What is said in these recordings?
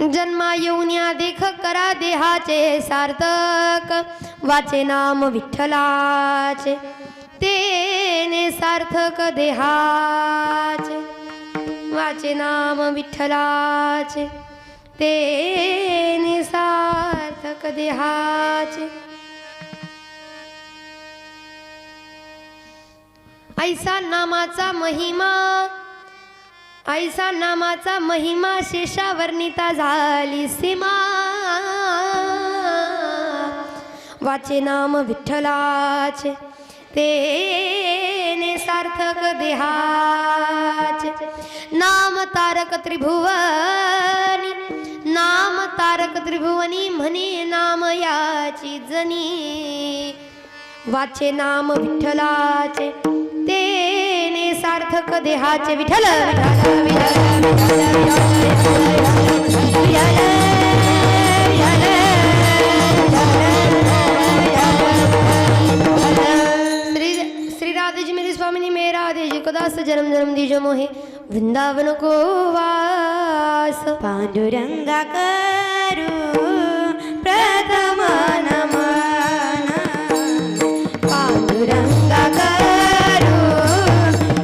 जन्मा येऊन्या देख करा देहाचे सार्थक, वाचे नाम विठ्ठलाचे तेने सार्थक देहाचे, वाचे नाम विठ्ठलाचे तेने सार्थक देहाचे. ऐसा नामाचा महिमा, ऐसा नामाचा महिमा शेषावर्णिता झाली सीमा, वाचे नाम विठ्ठलाचे तेने सार्थक देहाचे. नाम तारक त्रिभुवनी, नाम तारक त्रिभुवनी म्हणे नाम याची जनी, वाचे नाम विठ्ठलाचे तेने सार्थक देहाचे. विठ्ठल विठ्ठल श्री राधे जी मेरे स्वामिनी मेरा राधे जी कदास जन्म जन्म दीजो मोहे वृंदावन को वास. पांडुरंगा करू प्रथम नमन, पांडुरंगा करू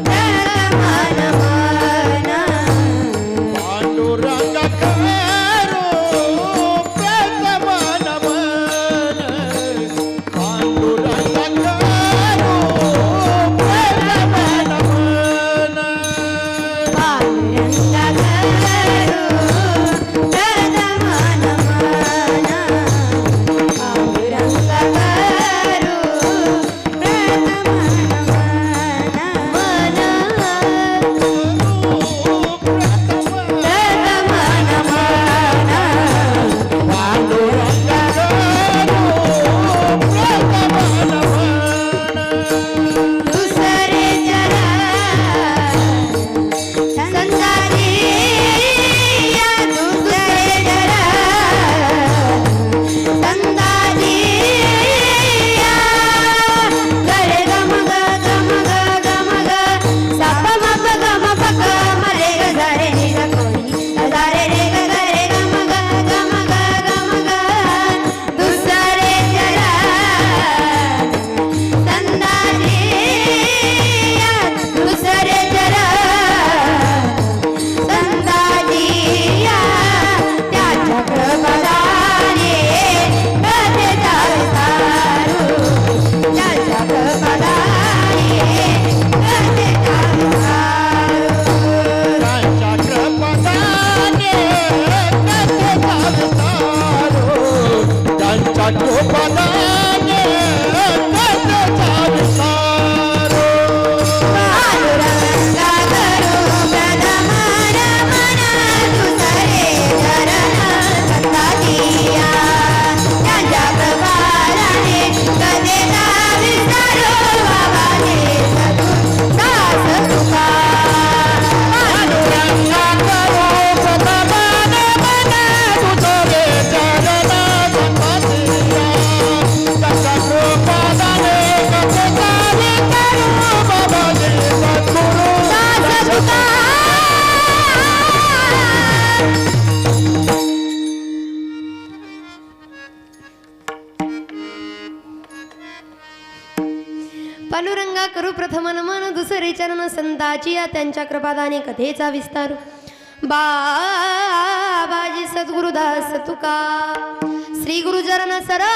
प्रथम नमन, पांडुरंगा करू प्रथम नमन, पांडुरंगा करू प्रथम नमन, पांडुरंगा करू प्रथम नमन, पांडुरंगा करू पांडुरंगा करू प्रथम नमन, दुसरे चरण संताची या त्यांच्या कृपादाने कथेचा विस्तार. बाबाजी सद्गुरुदास तुका श्री गुरुचरण सरोज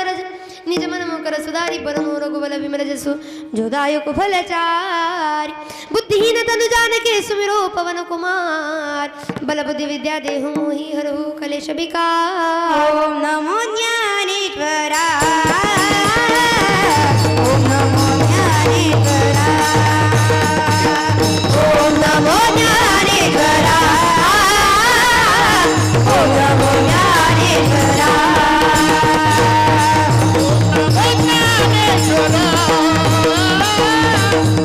रज, निज मन मुकर सुधारी परमो रघुबल विमल जसु जोदायक फलचारी. बुद्धिहीन तनु जानके सुमिरो पवन कुमार, बल बुद्धि विद्या देहु मोहि हरहु कलेश विकार. ओम नमो ज्ञानेश्वरा, ओम नमो ज्ञानेश्वरा, ओम नमो ज्ञानेश्वरा, ओम नमो ज्ञानेश्वरा,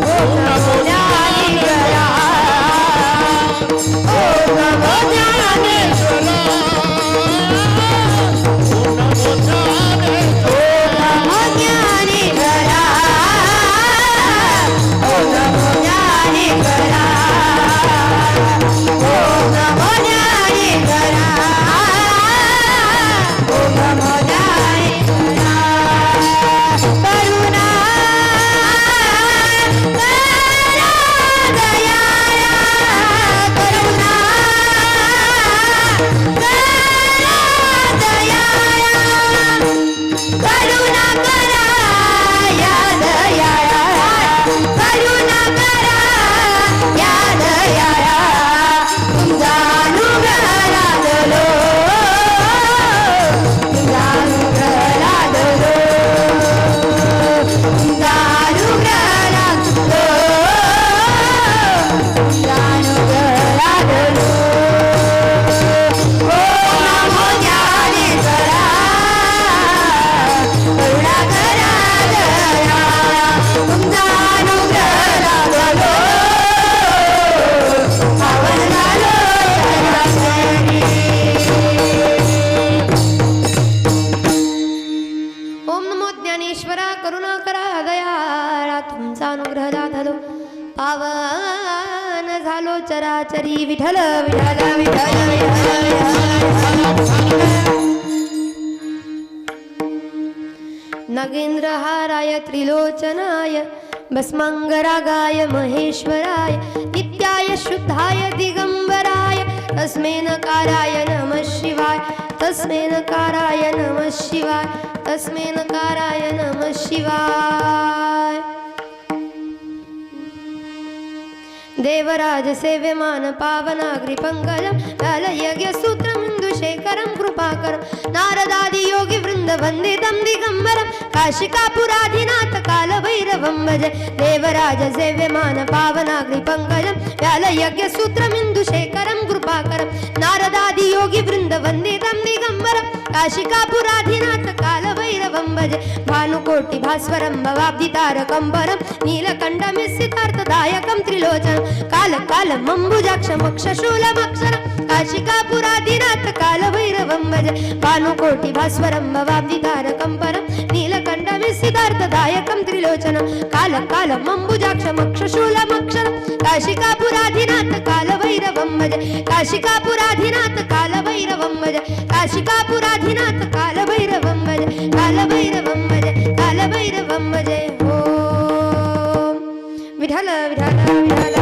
ओम नमो ज्ञानेश्वरा, ओम नमो ज्ञानेश्वरा, ओम नमो ज्ञानेश्वरा, की विठ्ठल विठ्ठल विठ्ठल विठ्ठल नगेंद्रहाराय त्रिलोचनाय भस्मांगरागाय महेश्वराय नित्याय शुद्धाय दिगंबराय तस्मै नकाराय नमः शिवाय तस्मै नकाराय नमः शिवाय तस्मै नकाराय नमः शिवाय देवराज सेव्यमान पावनाग्रि पंकजं कालयज्ञ सूत्रमिन्दुशेखरं कृपाकरं नारदादि योगी वृंद वंदितं दिगंबरं काशिकापुराधिनाथ कालभैरवं भजे देवराज सेव्यमान पावनाग्रि पंकजं कालयज्ञ सूत्रमिन्दुशेखरं कृपाकरं नारदादि योगी वृंद वंदितं दिगंबरं काशिकापुराधिनाथ कालभैरवं भजे भानुकोटि भास्वरं भवाब्धितारकं परं नीलकण्ठमिसितार्थदायकं त्रिलोचनं काल काल मंबुजाक्षमक्षशूलमक्षरं काशिकापुराधिनाथ कालभैरवं भजे भानुकोटि भास्वरं भवाब्धितारकं परं नीलकण्ठमिसितार्थदायकं त्रिलोचनं काल काल मंबुजाक्षमक्षशूलमक्षरं काशिकापुराधिनाथ कालभैरवं भजे काशिकापुराधिनाथ कालभैरवं भजे काशिकापुराधिनाथ कालभैरवं भजे कालभैरवं भजे कालभैरवं भजे ओम विठ्ठल विठ्ठल विठ्ठल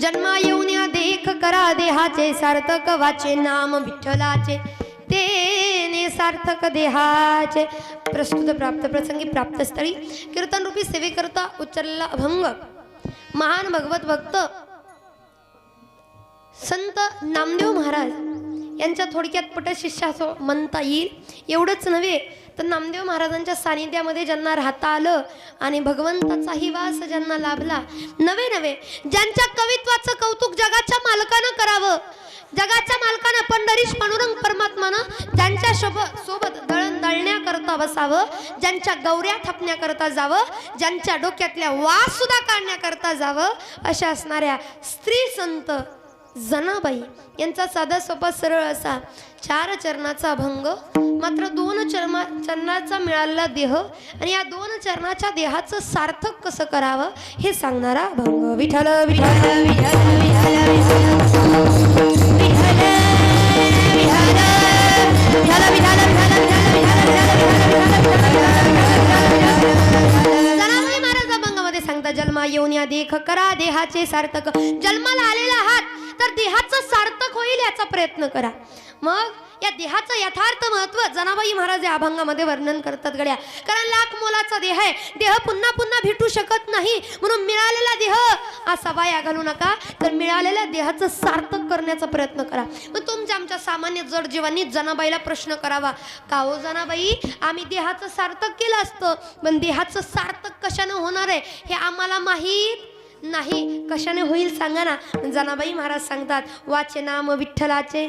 जन्मा येऊन्या देख करा देहाचे सार्थक वाचे नाम विठ्ठलाचे तेने सार्थक देहाचे प्रस्तुत प्राप्त प्रसंगी प्राप्त स्थळी कीर्तन रूपी सेवेकरता उच्चारलेला अभंग महान भगवत भक्त संत नामदेव महाराज यांच्या थोडक्यात पटशिष्य असं म्हणता येईल एवढंच नव्हे तर नामदेव महाराजांच्या सानिध्यामध्ये ज्यांना राहता आलं आणि भगवंताचाही वास ज्यांना लाभला नवे नवे ज्यांच्या कवित्वाचं कौतुक जगाच्या मालकानं करावं जगाच्या मालकानं पंढरीश पांडुरंग परमात्मानं ज्यांच्या सोबत दळण दळण्याकरता बसावं ज्यांच्या गौऱ्या थापण्याकरता जावं ज्यांच्या डोक्यातल्या वास सुद्धा काढण्याकरता जावं अशा असणाऱ्या स्त्री संत जनाबाई यांचा साधा सोपा सरळ असा 4 चरणाचा अभंग मात्र 2 चरणाचा मिळालेला देह आणि या 2 चरणाच्या देहाचं सार्थक कसं करावं हे सांगणारा अभंग विठ्ठल विठ्ठल विठ्ठल जनाबाई महाराज अभंगामध्ये सांगता जन्मा येऊन या देख करा देहाचे सार्थक जन्माला आलेला आहात तर देहाचं सार्थक होईल याचा प्रयत्न करा मग या देहाचं यथार्थ महत्व जनाबाई महाराज या अभंगामध्ये वर्णन करतात गड्या कारण लाख मोलाचा देह आहे देह पुन्हा पुन्हा भेटू शकत नाही म्हणून मिळालेला देह असा वाया घालू नका तर मिळालेल्या देहाचं सार्थक करण्याचा प्रयत्न करा मग तुमच्या आमच्या सामान्य जड जीवांनी जनाबाईला प्रश्न करावा का हो जनाबाई आम्ही देहाचं सार्थक केलं असतं पण देहाचं सार्थक कशाने होणार आहे हे आम्हाला माहीत नाही कशाने होईल सांगा ना जनाबाई महाराज सांगतात वाचे नाम विठ्ठलाचे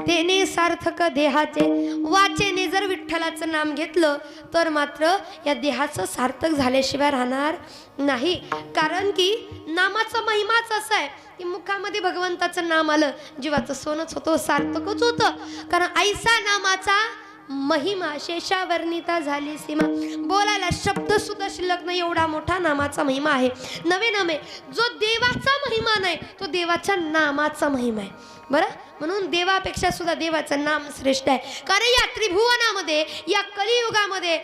तेने सार्थक देहाचे वाचेने जर विठ्ठलाचं नाम घेतलं तर मात्र या देहाचं सार्थक झाल्याशिवाय राहणार नाही कारण की नामाचा महिमाच असा आहे की मुखामध्ये भगवंताचं नाम आलं जीवाचं सोनच होतं सार्थकच होतं कारण ऐसा नामाचा महिमा शेषावर्णिता झाली सीमा बोलायला शब्द सुद्धा शिल्लक नाही एवढा मोठा नामाचा महिमा आहे नवे नवे जो देवाचा महिमा नाही तो देवाच्या नामाचा महिमा आहे बरं म्हणून देवापेक्षा सुद्धा देवाचं नाम श्रेष्ठ आहे कारण या त्रिभुवनामध्ये या कलियुगामध्ये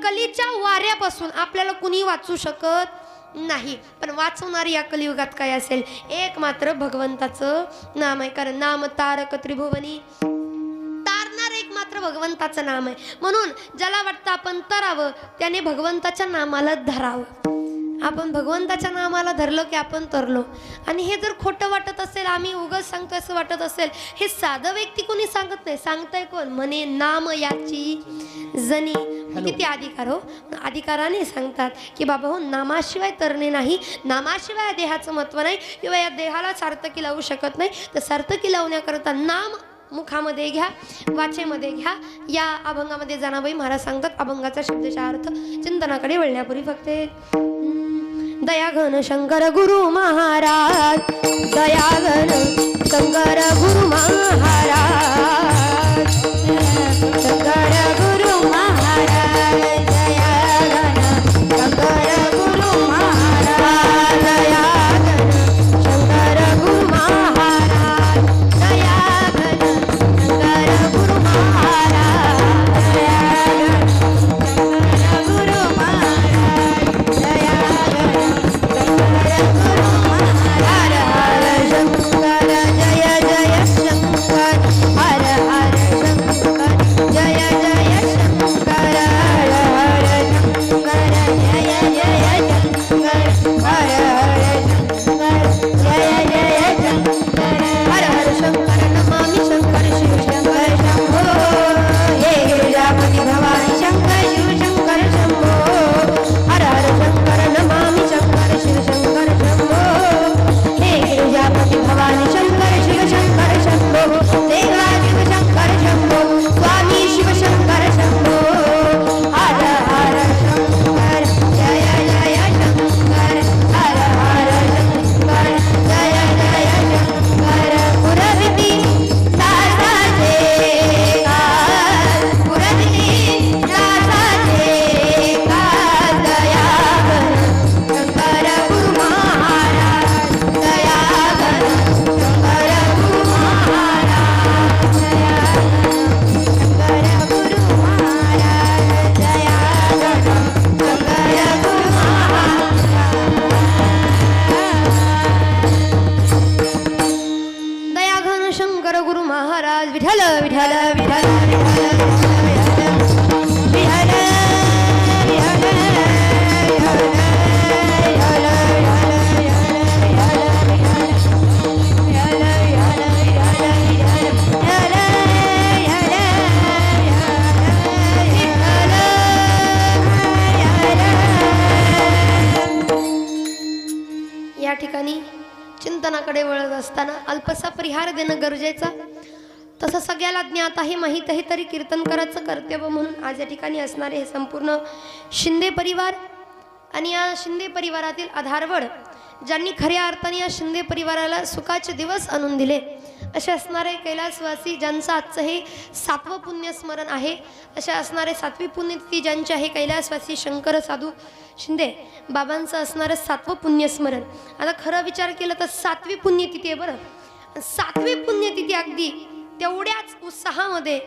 कलीच्या वाऱ्यापासून आपल्याला कुणी वाचू शकत नाही पण वाचवणारी या कलियुगात काय असेल एक मात्र भगवंताचं नाम आहे कारण नाम तारक त्रिभुवनी एक मात्र भगवंताचं नाम आहे म्हणून ज्याला वाटतं आपण तरावं त्याने भगवंताच्या नामाला धरावं आपण भगवंताच्या नामाला धरलं की आपण तरलो आणि हे जर खोटं वाटत असेल आम्ही उगाच सांगतो असं वाटत असेल हे साधं व्यक्ती कोणी सांगत नाही सांगताय कोण म्हणे नाम याची जनी किती अधिकार हो अधिकाराने सांगतात की बाबा हो नामाशिवाय तरणे नाही नामाशिवाय देहाचं महत्व नाही किंवा या देहाला सार्थकी लावू शकत नाही तर सार्थकी लावण्याकरता नाम मुखामध्ये घ्या वाचेमध्ये घ्या या अभंगामध्ये जनाबाई महाराज सांगतात अभंगाचा शब्दशः अर्थ चिंतनाकडे वळण्यापूर्वी फक्त दयाघन शंकर गुरु महाराज दयाघन शंकर गुरु महाराज शंकर गुरु महाराज कीर्तनाकडे वळत असताना अल्पसा परिहार देणं गरजेचं. तसं सगळ्याला ज्ञात आहे, माहीत आहे, तरी कीर्तन करायचं कर्तव्य म्हणून आज या ठिकाणी असणारे हे संपूर्ण शिंदे परिवार आणि या शिंदे परिवारातील आधारवड ज्यांनी खऱ्या अर्थाने या शिंदे परिवाराला सुखाचे दिवस आणून दिले असे असणारे कैलासवासी ज्यांचं आजचं हे 7वं पुण्यस्मरण आहे, अशा असणारे 7वी पुण्यतिथी ज्यांची आहे कैलासवासी शंकर साधू शिंदे बाबांचं असणारं 7वं पुण्यस्मरण. आता खरं विचार केलं तर 7वी पुण्यतिथी आहे बरं. 7वी पुण्यतिथी अगदी तेवढ्याच उत्साहामध्ये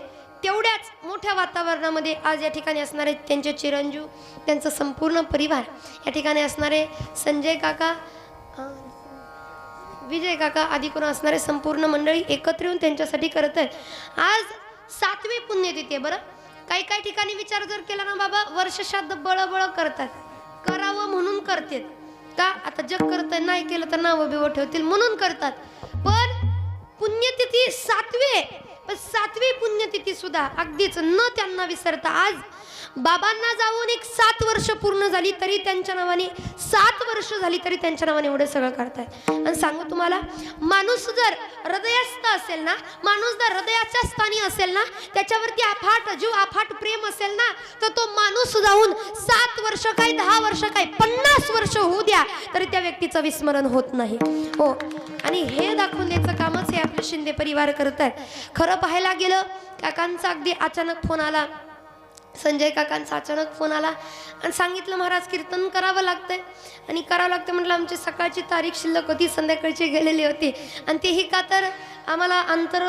तेवढ्याच मोठ्या वातावरणामध्ये आज या ठिकाणी असणारे त्यांचे चिरंजीव त्यांचा संपूर्ण परिवार या ठिकाणी असणारे संजय काका विजय काका आदी करून असणारे संपूर्ण मंडळी एकत्र येऊन त्यांच्यासाठी करत आहेत. आज 7वी पुण्यतिथी आहे बरं. काही काही ठिकाणी विचार जर केला ना बाबा वर्षश्राद्ध बळबळ करतात, करावं म्हणून करतात का, आता जग करत नाही केलं तर नावं बिवं ठेवतील म्हणून करतात. पण पुण्यतिथी 7वी आहे, पण 7वी पुण्यतिथी सुद्धा अगदीच न त्यांना विसरता आज बाबांना जाऊन एक 7 वर्ष पूर्ण झाली तरी त्यांच्या नावाने 7 वर्ष झाली तरी त्यांच्या नावाने एवढं सगळं करतायत. आणि सांगू तुम्हाला, माणूस जर हृदयस्थ असेल ना, माणूस जर हृदयाच्या स्थानी असेल ना, त्याच्यावरती अफाट जीव अफाट प्रेम असेल ना, तर तो माणूस जाऊन 7 वर्ष काय 10 वर्ष काय 50 वर्ष होऊ द्या तरी त्या व्यक्तीचं विस्मरण होत नाही हो. आणि हे दाखवून द्यायचं कामच हे आपले शिंदे परिवार करत आहेत. खरं पाहायला गेलं काकांचा अगदी अचानक फोन आला, संजय काकांचा अचानक फोन आला आणि सांगितलं महाराज कीर्तन करावं लागतंय. आणि करावं लागतं म्हटलं, आमची सकाळची तारीख शिल्लक होती, संध्याकाळची गेलेली होती आणि तेही का तर आम्हाला अंतर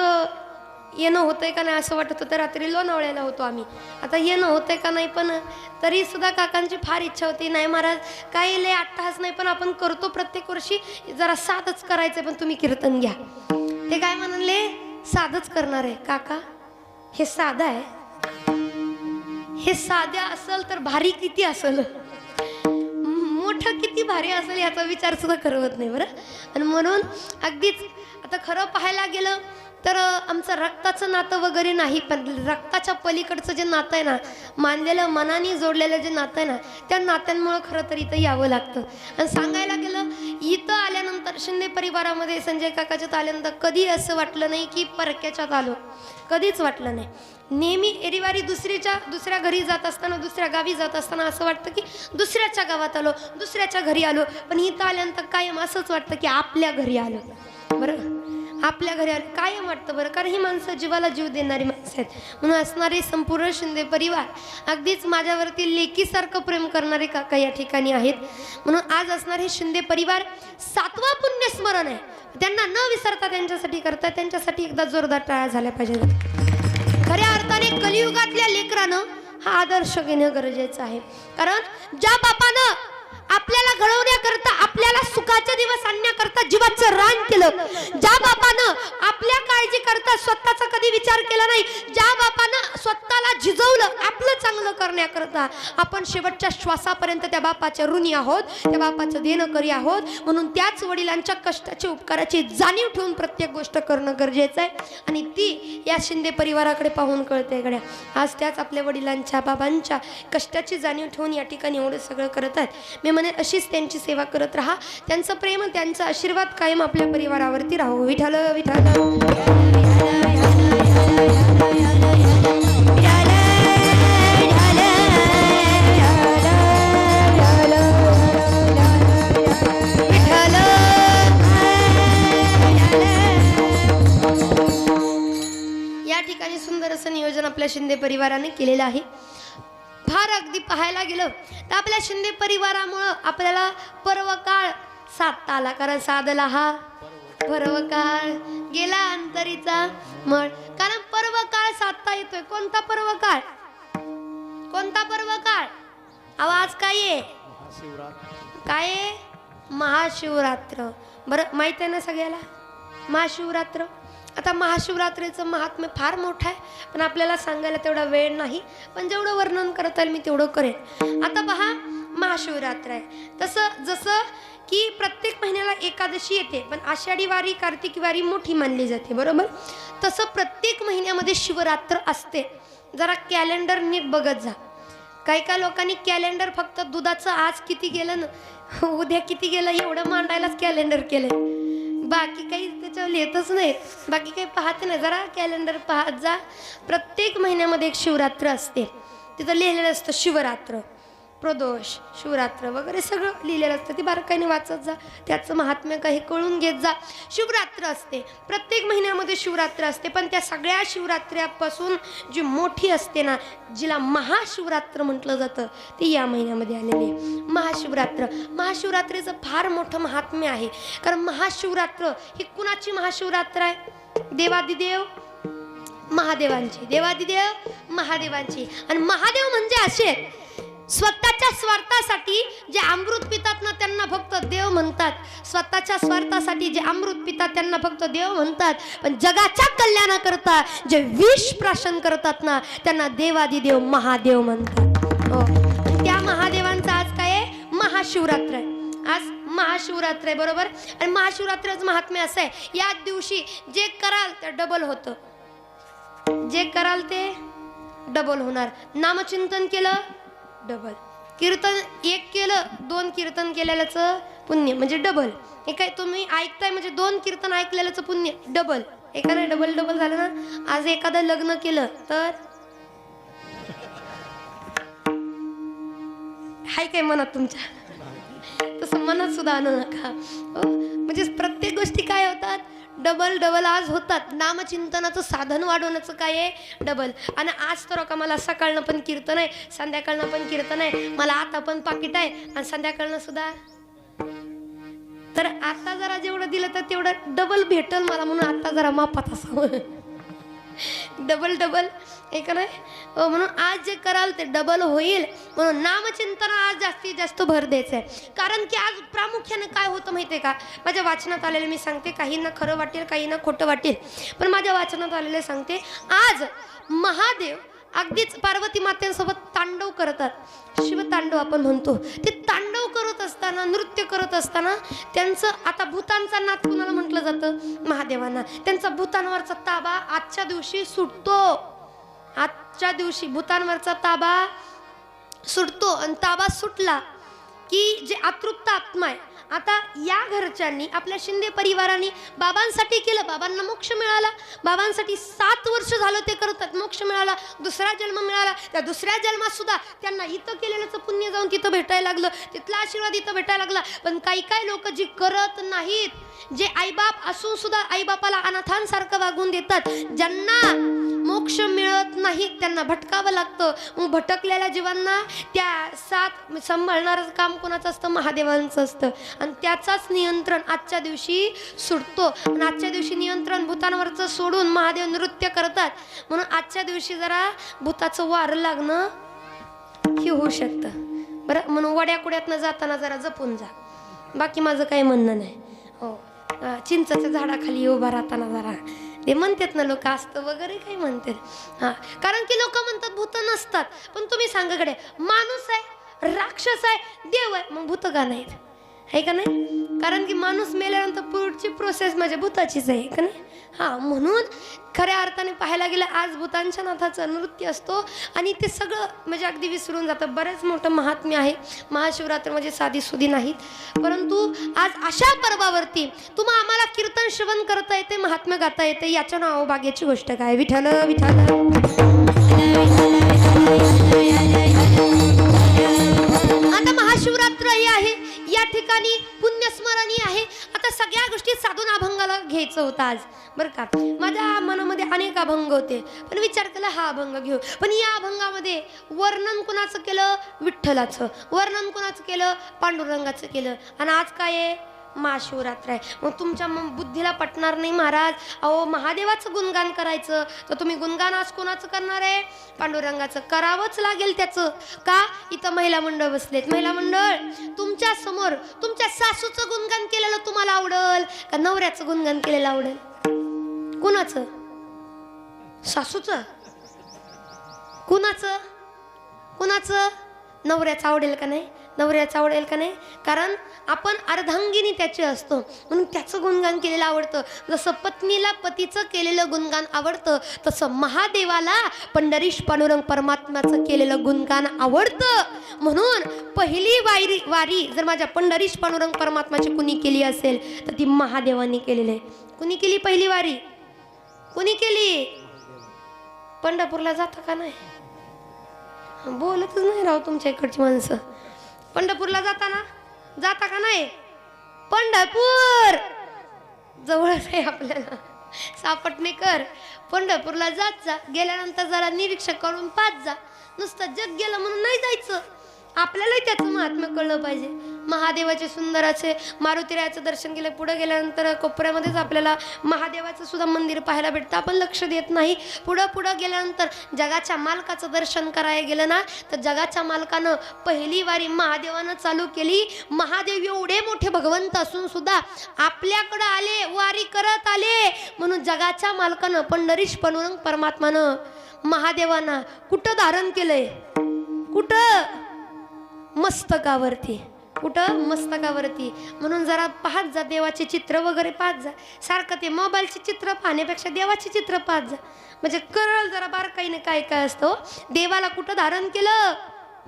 येणं होतंय का नाही असं वाटत होतं. रात्री लोणावळ्याला होतो आम्ही, आता येणं होतंय का नाही, पण तरी सुद्धा काकांची फार इच्छा होती, नाही महाराज काही लय अट्टहास नाही, पण आपण करतो प्रत्येक वर्षी, जरा साधच करायचं पण तुम्ही कीर्तन घ्या. ते काय म्हणले, साधच करणार आहे काका, हे साधं आहे, हे साध्या असेल तर भारी किती असेल, मोठं किती भारी असेल याचा विचार सुद्धा करवत नाही बरं. आणि म्हणून अगदीच आता खरं पाहायला गेलं तर आमचं रक्ताचं नातं वगैरे नाही, पण रक्ताच्या पलीकडचं जे नातं आहे ना, मानलेलं मनाने जोडलेलं जे नातं आहे ना, त्या नात्यांमुळं खरं तर इथं यावं लागतं. आणि सांगायला गेलं इथं आल्यानंतर शिंदे परिवारामध्ये संजय काकाच्यात आल्यानंतर कधी असं वाटलं नाही की परक्याच्यात आलो, कधीच वाटलं नाही. नेहमी एरिवारी दुसऱ्या घरी जात असताना, दुसऱ्या गावी जात असताना असं वाटतं की दुसऱ्याच्या गावात आलो, दुसऱ्याच्या घरी आलो, पण इथं आल्यानंतर कायम असंच वाटतं की आपल्या घरी आलो बरं, आपल्या घरी आलो कायम वाटतं बरं. कारण ही माणसं जीवाला जीव देणारी माणसं आहेत. म्हणून असणारे संपूर्ण शिंदे परिवार अगदीच माझ्यावरती लेकीसारखं प्रेम करणारे काका या ठिकाणी आहेत. म्हणून आज असणारे शिंदे परिवार 7वं पुण्यस्मरण आहे, त्यांना न विसरता त्यांच्यासाठी करतात. त्यांच्यासाठी एकदा जोरदार टाळ्या झाल्या पाहिजे. खऱ्या अर्थाने कलियुगातल्या लेकरानं हा आदर्श घेणं गरजेचं आहे. कारण ज्या बापानं आपल्याला घडवण्याकरता, आपल्याला सुखाचे दिवस आणण्याकरता जीवाचं रान केलं, ज्या बापानं आपल्या काळजी करता स्वतःचा कधी विचार केला नाही, ज्या बापानं स्वतःला झिजवलं आपलं चांगलं करण्याकरता, आपण शेवटच्या श्वासापर्यंत त्या बापाच्या ऋणी आहोत, त्या बापाचं देणकरी आहोत. म्हणून त्याच वडिलांच्या कष्टाची उपकाराची जाणीव ठेवून प्रत्येक गोष्ट करणं गरजेचं आहे. आणि ती या शिंदे परिवाराकडे पाहून कळते गड्या. आज त्याच आपल्या वडिलांच्या बाबांच्या कष्टाची जाणीव ठेवून या ठिकाणी एवढं सगळं करत आहेत. मी म्हणे अशीच त्यांची सेवा करत राहा. त्यांचं प्रेम, त्यांचा आशीर्वाद कायम आपल्या परिवारावरती राहू. विठ्ठल विठ्ठल. या ठिकाणी सुंदर असं नियोजन आपल्या शिंदे परिवाराने केलेलं आहे. फार अगदी पाहायला गेलं तर आपल्या शिंदे परिवारामुळं आपल्याला पर्वकाळ साधता आला. कारण साधला हा पर्वकाळ, गेला अंतरीचा मळ. कारण पर्वकाळ साधता येतोय. कोणता पर्वकाळ, कोणता पर्वकाळ? आवाज काय आहे, काय आहे? महाशिवरात्र. बरं माहित आहे ना सगळ्याला महाशिवरात्र. आता महाशिवरात्रीचं महात्म्य फार मोठं आहे, पण आपल्याला सांगायला तेवढा वेळ नाही, पण जेवढं वर्णन करता येईल मी तेवढं करेन. आता पहा, महाशिवरात्र आहे. जसं की प्रत्येक महिन्याला एकादशी येते, पण आषाढी वारी कार्तिकी वारी मोठी मानली जाते बरोबर. तसं प्रत्येक महिन्यामध्ये शिवरात्र असते. जरा कॅलेंडर नीट बघत जा. काही लोकांनी कॅलेंडर फक्त दुधाचं आज किती गेलं ना उद्या किती गेलं एवढं मांडायलाच कॅलेंडर केलंय. बाकी काही त्याच्यावर लिहितच नाही, बाकी काही पाहत नाही. जरा कॅलेंडर पाहत जा. प्रत्येक महिन्यामध्ये एक शिवरात्र असते. तिथं लिहिलेलं असतं शिवरात्र, प्रदोष, शिवरात्र वगैरे सगळं लिहिलेलं असतं. ती बारकाईने वाचत जा, त्याचं महात्म्य काही कळून घेत जा. शिवरात्र असते, प्रत्येक महिन्यामध्ये शिवरात्र असते. पण त्या सगळ्या शिवरात्र्यापासून जी मोठी असते ना, जिला महाशिवरात्र म्हटलं जातं, ती या महिन्यामध्ये आलेली आहे. महाशिवरात्र, महाशिवरात्रीचं फार मोठं महात्म्य आहे. कारण महाशिवरात्र ही कुणाची महाशिवरात्र आहे? देवादिदेव महादेवांची, देवादिदेव महादेवांची. आणि महादेव म्हणजे असे स्वतःच्या स्वार्थासाठी जे अमृत पितात ना, त्यांना फक्त देव म्हणतात. स्वतःच्या स्वार्थासाठी जे अमृत पितात त्यांना फक्त देव म्हणतात. पण जगाच्या कल्याणाकरता जे विष प्राशन करतात ना, त्यांना देवादिदेव महादेव म्हणतात. हो, त्या महादेवांचा आज काय आहे? महाशिवरात्र आहे. आज महाशिवरात्र आहे, बरोबर. आणि महाशिवरात्राचं महात्म्य असं आहे, या दिवशी जे कराल ते डबल होतं. जे कराल ते डबल होणार. नामचिंतन केलं डबल, कीर्तन एक केलं, 2 कीर्तन केलेल्याचं पुण्य म्हणजे डबल. हे काय तुम्ही ऐकताय म्हणजे 2 कीर्तन ऐकलेल्याचं पुण्य डबल. एका नाही डबल डबल झालं ना. आज एखादं लग्न केलं तर हाय काय मनात तुमच्या, तसं मनात सुद्धा आणू नका. म्हणजे प्रत्येक गोष्टी काय होतात? डबल डबल आज होतात. नामचिंतनाचं साधन वाढवण्याचं काय आहे? डबल. आणि आज तर का मला सकाळनं पण कीर्तन आहे, संध्याकाळनं पण कीर्तन आहे, मला आता पण पाकिट आहे आणि संध्याकाळनं सुद्धा. तर आता जरा जेवढं दिलं तर तेवढं डबल भेटल मला, म्हणून आता जरा मापात असावं. डबल डबल एक नाही. म्हणून आज जे कराल ते डबल होईल. म्हणून नामचिंतन आज जास्तीत जास्त भर द्यायचं आहे. कारण की आज प्रामुख्याने काय होतं माहिती आहे का? माझ्या वाचनात आलेले मी सांगते, काहींना खरं वाटेल, काहींना खोटं वाटेल, पण माझ्या वाचनात आलेले सांगते. आज महादेव अगदीच पार्वती मातेसोबत तांडव करतात. शिवतांडव आपण म्हणतो. ते तांडव करत असताना, नृत्य करत असताना त्यांचं, आता भूतांचा नाथ कुणाला म्हटलं जातं? महादेवांना. त्यांचा भूतांवरचा ताबा आजच्या दिवशी सुटतो. आजच्या दिवशी भूतांवरचा ताबा सुटतो. आणि ताबा सुटला की जे अतृप्त आत्मा आहे, आता या घरच्यांनी, आपल्या शिंदे परिवाराने बाबांसाठी केलं, बाबांना मोक्ष मिळाला. बाबांसाठी 7 वर्ष झालं ते करतात, मोक्ष मिळाला, दुसरा जन्म मिळाला. त्या दुसऱ्या जन्मात सुद्धा त्यांना इथं केलेलं पुण्य जाऊन तिथं भेटायला लागलं, तिथला आशीर्वाद इथं भेटायला लागला. पण काही लोक जी करत नाहीत, जे आईबाप असून सुद्धा आईबापाला अनाथांसारखं वागून देतात, ज्यांना मोक्ष मिळत नाही त्यांना भटकावं लागतं. मग भटकलेल्या जीवांना त्या 7 सांभाळणारं काम कोणाचं असतं? महादेवांचं असतं. आणि त्याचाच नियंत्रण आजच्या दिवशी सुटतो. आणि आजच्या दिवशी नियंत्रण भूतांवरचं सोडून महादेव नृत्य करतात. म्हणून आजच्या दिवशी जरा भूताचं वारं लागणं हे होऊ शकतं, बरं. म्हणून वड्याकुड्यातनं जाताना जरा जपून जा. बाकी माझं काही म्हणणं नाही. हो, चिंचाच्या झाडाखाली उभा राहताना जरा ते म्हणतात ना लोक, असतं वगैरे काही म्हणतात. हां, कारण की लोक म्हणतात भूत नसतात. पण तुम्ही सांगा कडे, माणूस आहे, राक्षस आहे, देव आहे, मग भूत का नाहीत? आहे का नाही? कारण की माणूस मेल्यानंतर पुढची प्रोसेस म्हणजे भूताचीच आहे का नाही? हां, म्हणून खऱ्या अर्थाने पाहायला गेलं आज भूतांच्या नाथाचं नृत्य असतो. आणि ते सगळं म्हणजे अगदी विसरून जातं. बरेच मोठं महात्म्य आहे. महाशिवरात्र म्हणजे साधी सुधी नाहीत. परंतु आज अशा पर्वावरती तुम्हा आम्हाला कीर्तन श्रवण करता येते, महात्म्य गाता येते, याच्या नावभाग्याची गोष्ट काय? विठ्ठल विठ्ठल. आता महाशिवरात्र ही आहे, या ठिकाणी पुण्यस्मरणी आहे. आता सगळ्या गोष्टी साधून अभंगाला घ्यायचं होतं आज, बरं का. माझ्या मनामध्ये अनेक अभंग होते, पण विचार केला हा अभंग घेऊ. पण या अभंगामध्ये वर्णन कुणाचं केलं? विठ्ठलाचं. वर्णन कुणाचं केलं? पांडुरंगाचं केलं. आणि आज काय आहे? महाशिवरात्र आहे. मग तुमच्या बुद्धीला पटणार नाही महाराज, अहो महादेवाचं गुणगान करायचं, तर तुम्ही गुणगान आज कोणाचं करणार आहे? पांडुरंगाचं. करावंच लागेल त्याचं. का? इथं महिला मंडळ बसलेत. महिला मंडळ, तुमच्या समोर तुमच्या सासूचं गुणगान केलेलं तुम्हाला आवडल का नवऱ्याचं गुणगान केलेलं आवडेल? कुणाचं? सासूचं? कुणाचं? कुणाचं? नवऱ्याचं आवडेल का नाही? नवऱ्याचं आवडेल का नाही? कारण आपण अर्धांगिनी त्याचे असतो म्हणून त्याचं गुणगान केलेलं आवडतं. जसं पत्नीला पतीचं केलेलं गुणगान आवडतं तसं महादेवाला पंढरीश पांडुरंग परमात्म्याचं केलेलं गुणगान आवडतं. म्हणून पहिली वारी जर माझ्या पंढरीश पांडुरंग परमात्म्याची कुणी केली असेल तर ती महादेवांनी केलेली आहे. कुणी केली पहिली वारी? कुणी केली? पंढरपूरला जाता का नाही? बोलतच नाही राव तुमच्या इकडची माणसं. पंढरपूरला जाता का नाही? पंढरपूर जवळच आहे आपल्याला, सापटणेकर. पंढरपूरला जात जा, गेल्यानंतर जरा निरीक्षण करून पाच जा. नुसतं जग गेलं म्हणून नाही जायचं, आपल्यालाही त्याचं महात्म्य कळलं पाहिजे. महादेवाचे सुंदर असे मारुतीरायाचं दर्शन केलं, पुढे गेल्यानंतर कोपऱ्यामध्येच आपल्याला महादेवाचं सुद्धा मंदिर पाहायला भेटतं. आपण लक्ष देत नाही. पुढं गेल्यानंतर जगाच्या मालकाचं दर्शन करायला गेलं ना तर जगाच्या मालकानं पहिली वारी महादेवानं चालू केली. महादेव एवढे मोठे भगवंत असून सुद्धा आपल्याकडं आले, वारी करत आले. म्हणून जगाच्या मालकानं पंढरीश पांडुरंग परमात्मानं महादेवांना कुठं धारण केलंय? कुठं? मस्तकावरती. कुठं? मस्तकावरती. म्हणून जरा पाहत जा, देवाचे चित्र वगैरे पाहत जा. सारखं ते मोबाईलचे चित्र पाहण्यापेक्षा देवाचे चित्र पाहत जा, म्हणजे कळलं जरा बारकाईने काय काय असतं. देवाला कुठं धारण केलं?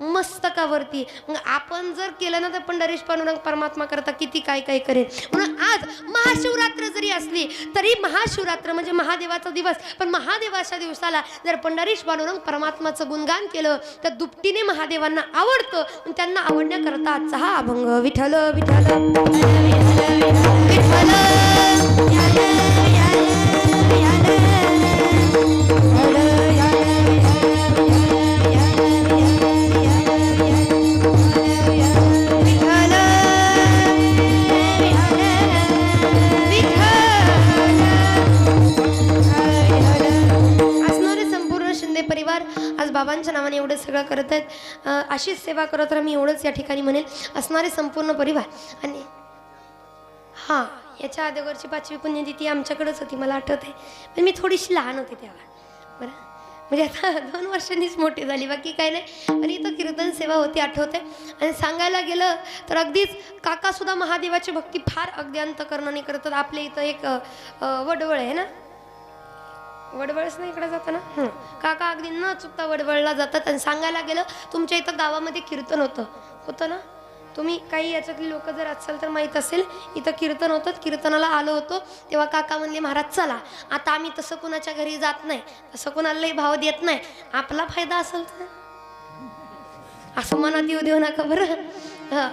मस्तकावरती. मग आपण जर केलं ना तर पंढरीश पांडुरंग परमात्मा करता किती काय काय करेल. म्हणून आज महाशिवरात्र जरी असली तरी महाशिवरात्र म्हणजे महादेवाचा दिवस, पण महादेवाच्या दिवसाला जर पंढरीश पांडुरंग परमात्माचं गुणगान केलं तर दुपटीने महादेवांना आवडतं. त्यांना आवडण्याकरता आजचा हा अभंग. विठ्ठल विठ्ठल विठ्ठल परिवार आज बाबांच्या नावाने एवढं सगळं करत आहेत. अशीच सेवा करत राहा, मी एवढंच या ठिकाणी म्हणेल. असणारे संपूर्ण परिवार. आणि हां, याच्या अगोदरची 5वी पुण्यतिथी आमच्याकडेच होती, मला आठवत आहे. पण मी थोडीशी लहान होते तेव्हा, बरं म्हणजे आता 2 वर्षांनीच मोठी झाली, बाकी काय नाही. आणि इथं कीर्तन सेवा होती, आठवते. आणि सांगायला गेलं तर अगदीच काकासुद्धा महादेवाची भक्ती फार अगदी अंतकरणाने करतात. आपल्या इथं एक वडवळ आहे ना, वडवळच नाही इकडे जातं ना. काका अगदी न चुकता वडवळला जातात. आणि सांगायला गेलं तुमच्या इथं गावामध्ये कीर्तन होतं ना, तुम्ही काही याच्यातली लोक जर असाल तर माहीत असेल, इथं कीर्तन होतं. कीर्तनाला आलो होतो तेव्हा काका म्हणले महाराज चला. आता आम्ही तसं कुणाच्या घरी जात नाही, तसं कुणालाही भाव देत नाही, आपला फायदा असेल तर असं मनात येऊ देऊ नका बरं.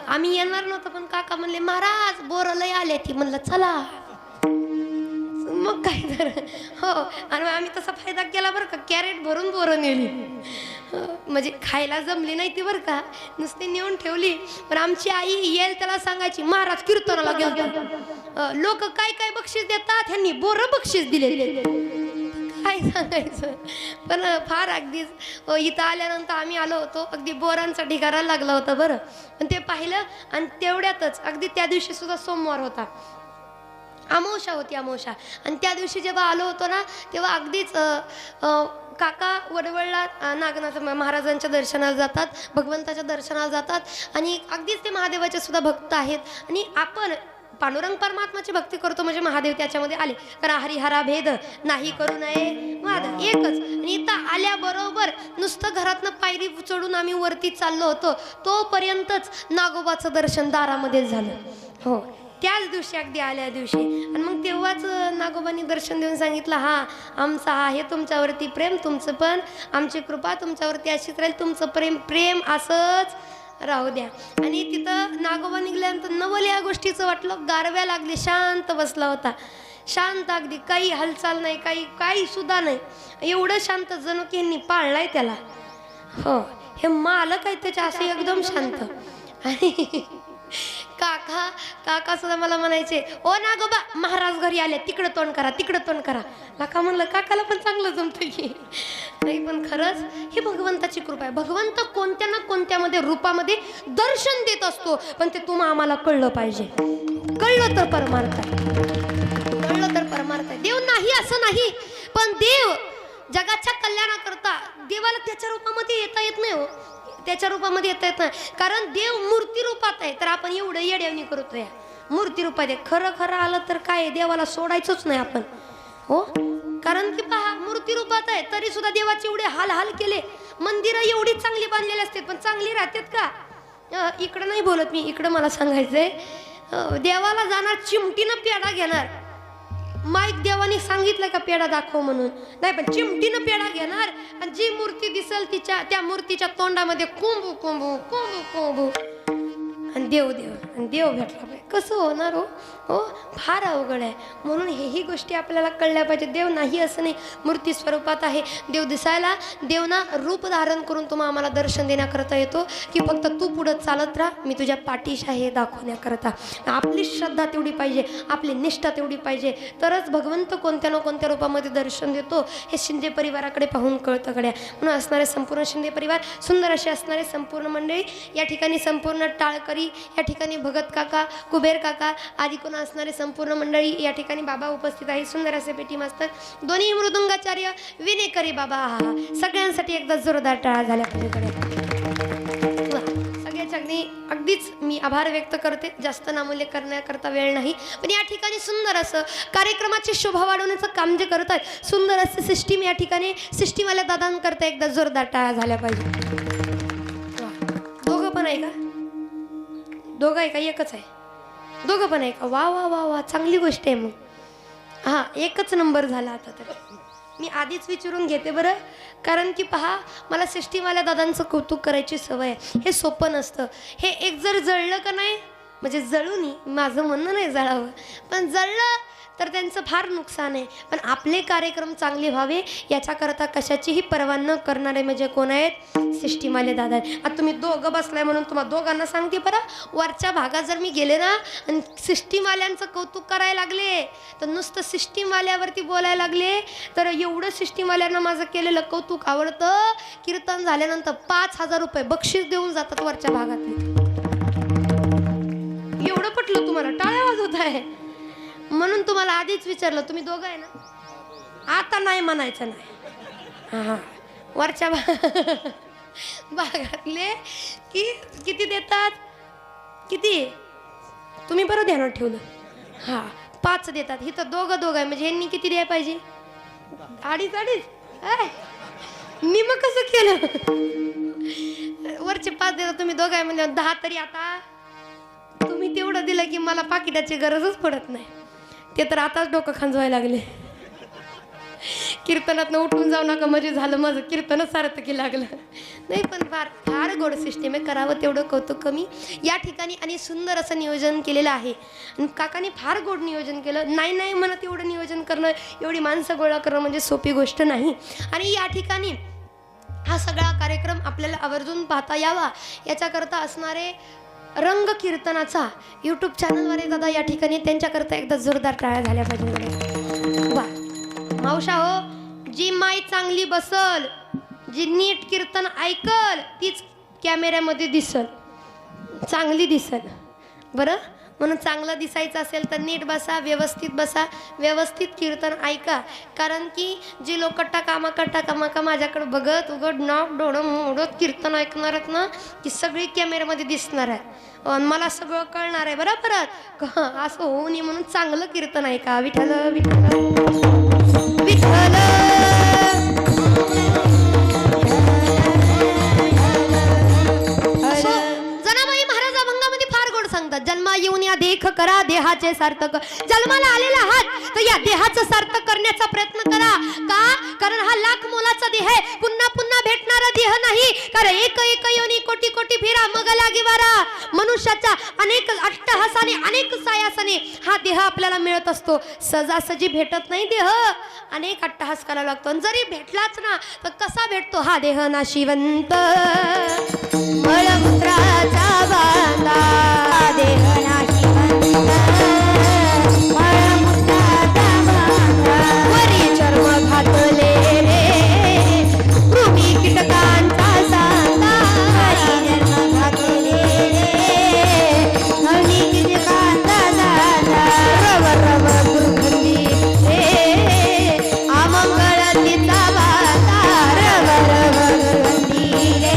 आम्ही येणार नव्हतं पण काका म्हणले महाराज बोरं लय आले ती, म्हणलं चला. मग काय तर हो. आणि आम्ही तसा फायदा केला बरं का, कॅरेट भरून बोरं नेली. म्हणजे खायला जमली नाही ती बरं का, नुसती नेऊन ठेवली. पण आमची आई येईल त्याला सांगायची महाराज कीर्तनाला गेलता, लोक काय काय बक्षीस देतात, ह्यांनी बोरं बक्षीस दिले. काय सांगायचं. पण फार अगदीच इथं आल्यानंतर आम्ही आलो होतो, अगदी बोरांचा ढिगारा लागला होता बरं. पण ते पाहिलं आणि तेवढ्यातच अगदी त्या दिवशी सुद्धा सोमवार होता, अमावस्या होती, अमावस्या. आणि त्या दिवशी जेव्हा आलो होतो ना तेव्हा अगदीच काका वडवळला नागनाथ महाराजांच्या दर्शनाला जातात, भगवंताच्या दर्शनाला जातात. आणि अगदीच ते महादेवाचे सुद्धा भक्त आहेत. आणि आपण पांडुरंग परमात्माची भक्ती करतो म्हणजे महादेव त्याच्यामध्ये आले. कारण हरिहरा भेद नाही करू नये वाद एकच. आणि इथं आल्याबरोबर नुसतं घरातनं पायरी चढून आम्ही वरती चाललो होतो तोपर्यंतच नागोबाचं दर्शन दारामध्येच झालं. हो, त्याच दिवशी अगदी आल्या दिवशी. आणि मग तेव्हाच नागोबांनी दर्शन देऊन सांगितलं हा आमचा आहे तुमच्यावरती प्रेम, तुमचं पण आमची कृपा तुमच्यावरती अशीच राहील, तुमचं प्रेम असंच राहू द्या. आणि तिथं नागोबा निघाल्यानंतर नवल या गोष्टीचं वाटलं, गारव्या लागली, शांत बसला होता, शांत अगदी, काही हालचाल नाही, काही सुद्धा नाही, एवढं शांत जणू की ह्यांनी पाळलाय त्याला. हो, हे मालक आहे त्याच्या असं एकदम शांत. आणि काका सुद्धा मला म्हणायचे ओ नागोबा महाराज घरी आले, तिकडं तोंड करा, तिकडं तोंड करा. काका म्हणलं काकाला पण चांगलं जमतं की नाही. पण खरंच ही भगवंताची कृपा आहे. भगवंत कोणत्या ना कोणत्यामध्ये रूपामध्ये दर्शन देत असतो, पण ते तुम्हाला आम्हाला कळलं पाहिजे. कळलं तर परमार्थ आहे, कळलं तर परमार्थ आहे. देव नाही असं नाही, पण देव जगाच्या कल्याणाकरता देवाला त्याच्या रूपामध्ये येता येत नाही. हो, त्याच्या रूपामध्ये येता येत नाही, कारण देव मूर्ती रूपात आहे. तर आपण एवढं येड्यावणी करतोय मूर्ती रूपात आहे. खरं खरं आलं तर काय देवाला सोडायचंच नाही आपण, हो. कारण की पहा मूर्ती रूपात आहे तरी सुद्धा देवाचे एवढे हाल हाल केले. मंदिरं एवढी चांगली बांधलेली असतात पण चांगली राहतात का? इकडं नाही बोलत मी, इकडं मला सांगायचंय देवाला जाणार चिमटीनं पेढा घेणार. माईक देवानी सांगितलं का पेढा दाखव म्हणून? नाही, पण चिमटीनं पेढा घेणार आणि जी मूर्ती दिसल तिच्या त्या मूर्तीच्या तोंडामध्ये कोंबू कोंबू कोंबू कोंबू आणि देव देव आणि देव भेटला पाहिजे. कसं होणार हो? हो, फार अवघड आहे. म्हणून हेही गोष्टी आपल्याला कळल्या पाहिजे. देव नाही असं नाही, मूर्ती स्वरूपात आहे. देव दिसायला, देव ना रूप धारण करून तुम्हाला आम्हाला दर्शन देण्याकरता येतो की फक्त तू पुढं चालत राहा, मी तुझ्या पाठीशी आहे दाखवण्याकरता. आपली श्रद्धा तेवढी पाहिजे, आपली निष्ठा तेवढी पाहिजे, तरच भगवंत कोणत्या ना कोणत्या रूपामध्ये दर्शन देतो. हे शिंदे परिवाराकडे पाहून कळतं गड्या. म्हणून असणारे संपूर्ण शिंदे परिवार, सुंदर असे असणारे संपूर्ण मंडळी, या ठिकाणी संपूर्ण टाळकरी, या ठिकाणी भगत काका, कुबेर काका आदी कोण असणारे संपूर्ण मंडळी, या ठिकाणी बाबा उपस्थित आहे. सुंदर असे पेटी मास्तर, दोन्ही मृदुंगाचार्य, विनेकरी बाबा. सगळ्यांसाठी एकदा जोरदार टाळा झाल्या पाहिजे. सगळ्याच्या अगदीच मी आभार व्यक्त करते. जास्त नामोल्लेख करण्याकरता वेळ नाही, पण या ठिकाणी सुंदर असं कार्यक्रमाची शोभा वाढवण्याचं काम जे करत आहेत, सुंदर असं सिस्टीम, या ठिकाणी सिस्टीमवाल्या दादांकरता एकदा जोरदार टाळा झाल्या पाहिजे. दोघं पण आहे का? दोघं आहे का? एकच आहे? दोघं पण आहे का? वा वा वा वा, चांगली गोष्ट आहे. मग हां, एकच नंबर झाला. आता तर मी आधीच विचारून घेते बरं, कारण की पहा मला सिस्टीमवाल्या दादांचं कौतुक करायची सवय आहे. हे सोपं नसतं. हे एक जर जळलं का नाही, म्हणजे जळू नये, माझं म्हणणं नाही जळावं, पण जळलं तर त्यांचं फार नुकसान आहे. पण आपले कार्यक्रम चांगले व्हावे याच्याकरता कशाचीही पर्वा न करणारे म्हणजे कोण आहेत? सिस्टीमवाले दादा. आता तुम्ही दोघं बसलाय म्हणून तुम्हाला दोघांना सांगते बरं, वरच्या भागात जर मी गेले ना आणि सिस्टीमवाल्यांचं कौतुक करायला लागले, तर नुसतं सिस्टीमवाल्यावरती बोलायला लागले, तर एवढं सिस्टीमवाल्यांना माझं केलेलं कौतुक आवडतं. कीर्तन झाल्यानंतर 5,000 रुपये बक्षीस देऊन जातात वरच्या भागातले. एवढं पटलं तुम्हाला? टाळ्या वाजवत आहे. म्हणून तुम्हाला आधीच विचारलं, तुम्ही दोघं आहे ना? आता नाही म्हणायचं नाही. हां, वरच्या भागातले किती देतात? किती? तुम्ही बरं ध्यानात ठेवलं. हां, 5 देतात. इथं दोघं आहे, म्हणजे यांनी किती द्यायला पाहिजे? 2.5. मी मग कसं केलं? वरचे 5 देतात, तुम्ही दोघं आहे म्हणजे 10 तरी. आता तुम्ही तेवढं दिलं की मला पाकिटाची गरजच पडत नाही. ते तर आताच डोकं खांजवायला लागले. कीर्तनातनं उठून जाऊ नका म्हणजे झालं माझं कीर्तनच सार्थकी लागलं. नाही, पण फार फार गोड सिस्टीम आहे. करावं तेवढं कौतुक कमी या ठिकाणी. आणि सुंदर असं नियोजन केलेलं आहे. आणि काकाने फार गोड नियोजन केलं. नाही म्हणत एवढं नियोजन करणं, एवढी माणसं गोळा करणं म्हणजे सोपी गोष्ट नाही. आणि या ठिकाणी हा सगळा कार्यक्रम आपल्याला आवर्जून पाहता यावा याच्याकरता असणारे रंग कीर्तनाचा यूट्यूब चॅनलवर आहे दादा. या ठिकाणी त्यांच्याकरता एकदा जोरदार टाळ्या झाल्या पाहिजे. वा मावशा हो, जी माई चांगली बसल, जी नीट कीर्तन ऐकल, तीच कॅमेऱ्यामध्ये दिसल, चांगली दिसल. बरं, म्हणून चांगलं दिसायचं असेल तर नीट बसा, व्यवस्थित बसा, व्यवस्थित कीर्तन ऐका. कारण की जी लोक टकामका माझ्याकडे बघत उघड नाक डोळं मोडत कीर्तन ऐकणार आहेत ना, ती सगळी कॅमेऱ्यामध्ये दिसणार आहे. मला सगळं कळणार आहे. बरं, परत असं होऊ नये म्हणून चांगलं कीर्तन ऐका. विठ्ठल विठ्ठल विठ्ठल. जन्मा येऊन या देख करा देहाचे सार्थक. जन्माला आलेला आहात तर या देहाचं सार्थक करण्याचा प्रयत्न करा. का? कारण हा लाख मोलाचा देह आहे, पुन्हा पुन्हा भेटणारा देह नाही. कारण एक योनी कोटी कोटी फिरा मग लागी वारा. मनुष्याच्या अनेक अट्टहासाने, अनेक सायासाने हा देह आपल्याला मिळत असतो. सहजासहजी भेटत नाही देह, अनेक अट्टहास करावा लागतो. आणि जरी भेटलाच ना तर कसा भेटतो हा देह? नाशिवंत मळमूत्राचा बांधा देह नाशिवंत मळमूत्राचा बांधा. वरी चर्म घातले रे कृमी कीटकांचा सांधा. वरी चर्म घातले रे कृमी कीटकांचा सांधा. रव रव दुर्गंधी रे अमंगळ तिचा वाता. रव रव दुर्गंधी रे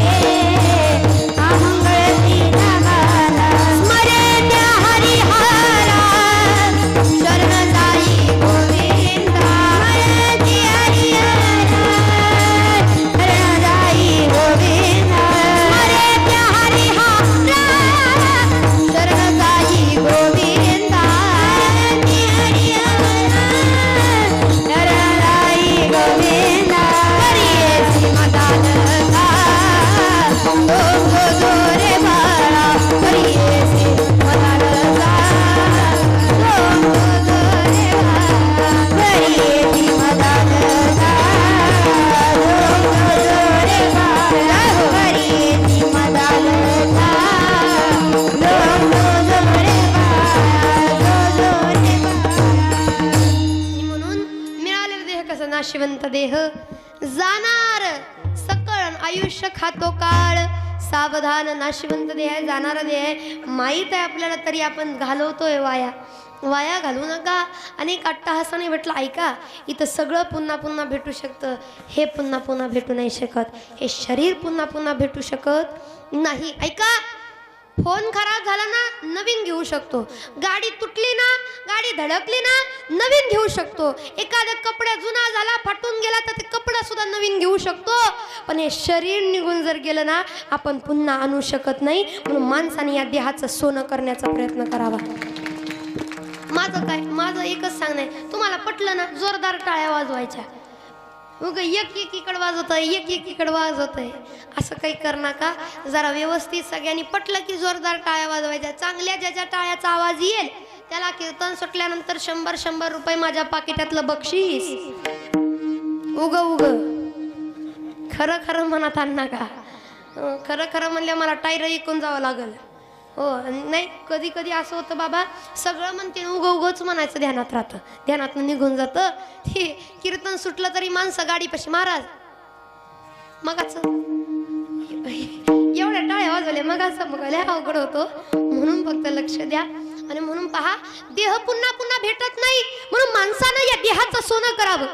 नाशिवंत देह जाणार सकळ आयुष्य खातो काळ सावधान नाशिवंत देह आहे जाणारा देह आहे माहीत आहे आपल्याला तरी आपण घालवतोय वाया वाया घालू नका अनेक अट्टहासाने भेटलं ऐका इथं सगळं पुन्हा पुन्हा भेटू शकतं हे पुन्हा पुन्हा भेटू नाही शकत हे शरीर पुन्हा पुन्हा भेटू शकत नाही ऐका फोन खराब झाला ना नवीन घेऊ शकतो गाडी तुटली ना गाडी धडकली ना नवीन घेऊ शकतो एखादा कपडा जुना झाला फाटून गेला तर ते कपडा सुद्धा नवीन घेऊ शकतो पण हे शरीर निघून जर गेलं ना आपण पुन्हा आणू शकत नाही म्हणून माणसाने या देहाचं सोनं करण्याचा प्रयत्न करावा माझं एकच सांगणं आहे तुम्हाला पटलं ना जोरदार टाळ्या वाजवायच्या मग एक इकडं वाजवत आहे एक इकडं वाजवत आहे असं काही कर नका जरा व्यवस्थित सगळ्यांनी पटलं की जोरदार टाळ्या वाजवायच्या चांगल्या ज्याच्या टाळ्याचा आवाज येईल त्याला कीर्तन सुटल्यानंतर 100 रुपये माझ्या पाकिटातलं बक्षीस उग खरं खरं मनात आण नका खरं म्हणल्या मला टायर ऐकून जावं लागल हो नाही कधी कधी असं होतं बाबा सगळं म्हणते उगच म्हणायचं ध्यानात राहतं ध्यानातनं निघून जातं ते कीर्तन सुटलं तरी माणसं गाडीपाशी महाराज मगाच एवढ्या टाळ्या वाजवल्या मगाचं बघायला अवघड होतो म्हणून फक्त लक्ष द्या आणि म्हणून पहा देह पुन्हा पुन्हा भेटत नाही म्हणून माणसानं या देहाचं सोनं करावं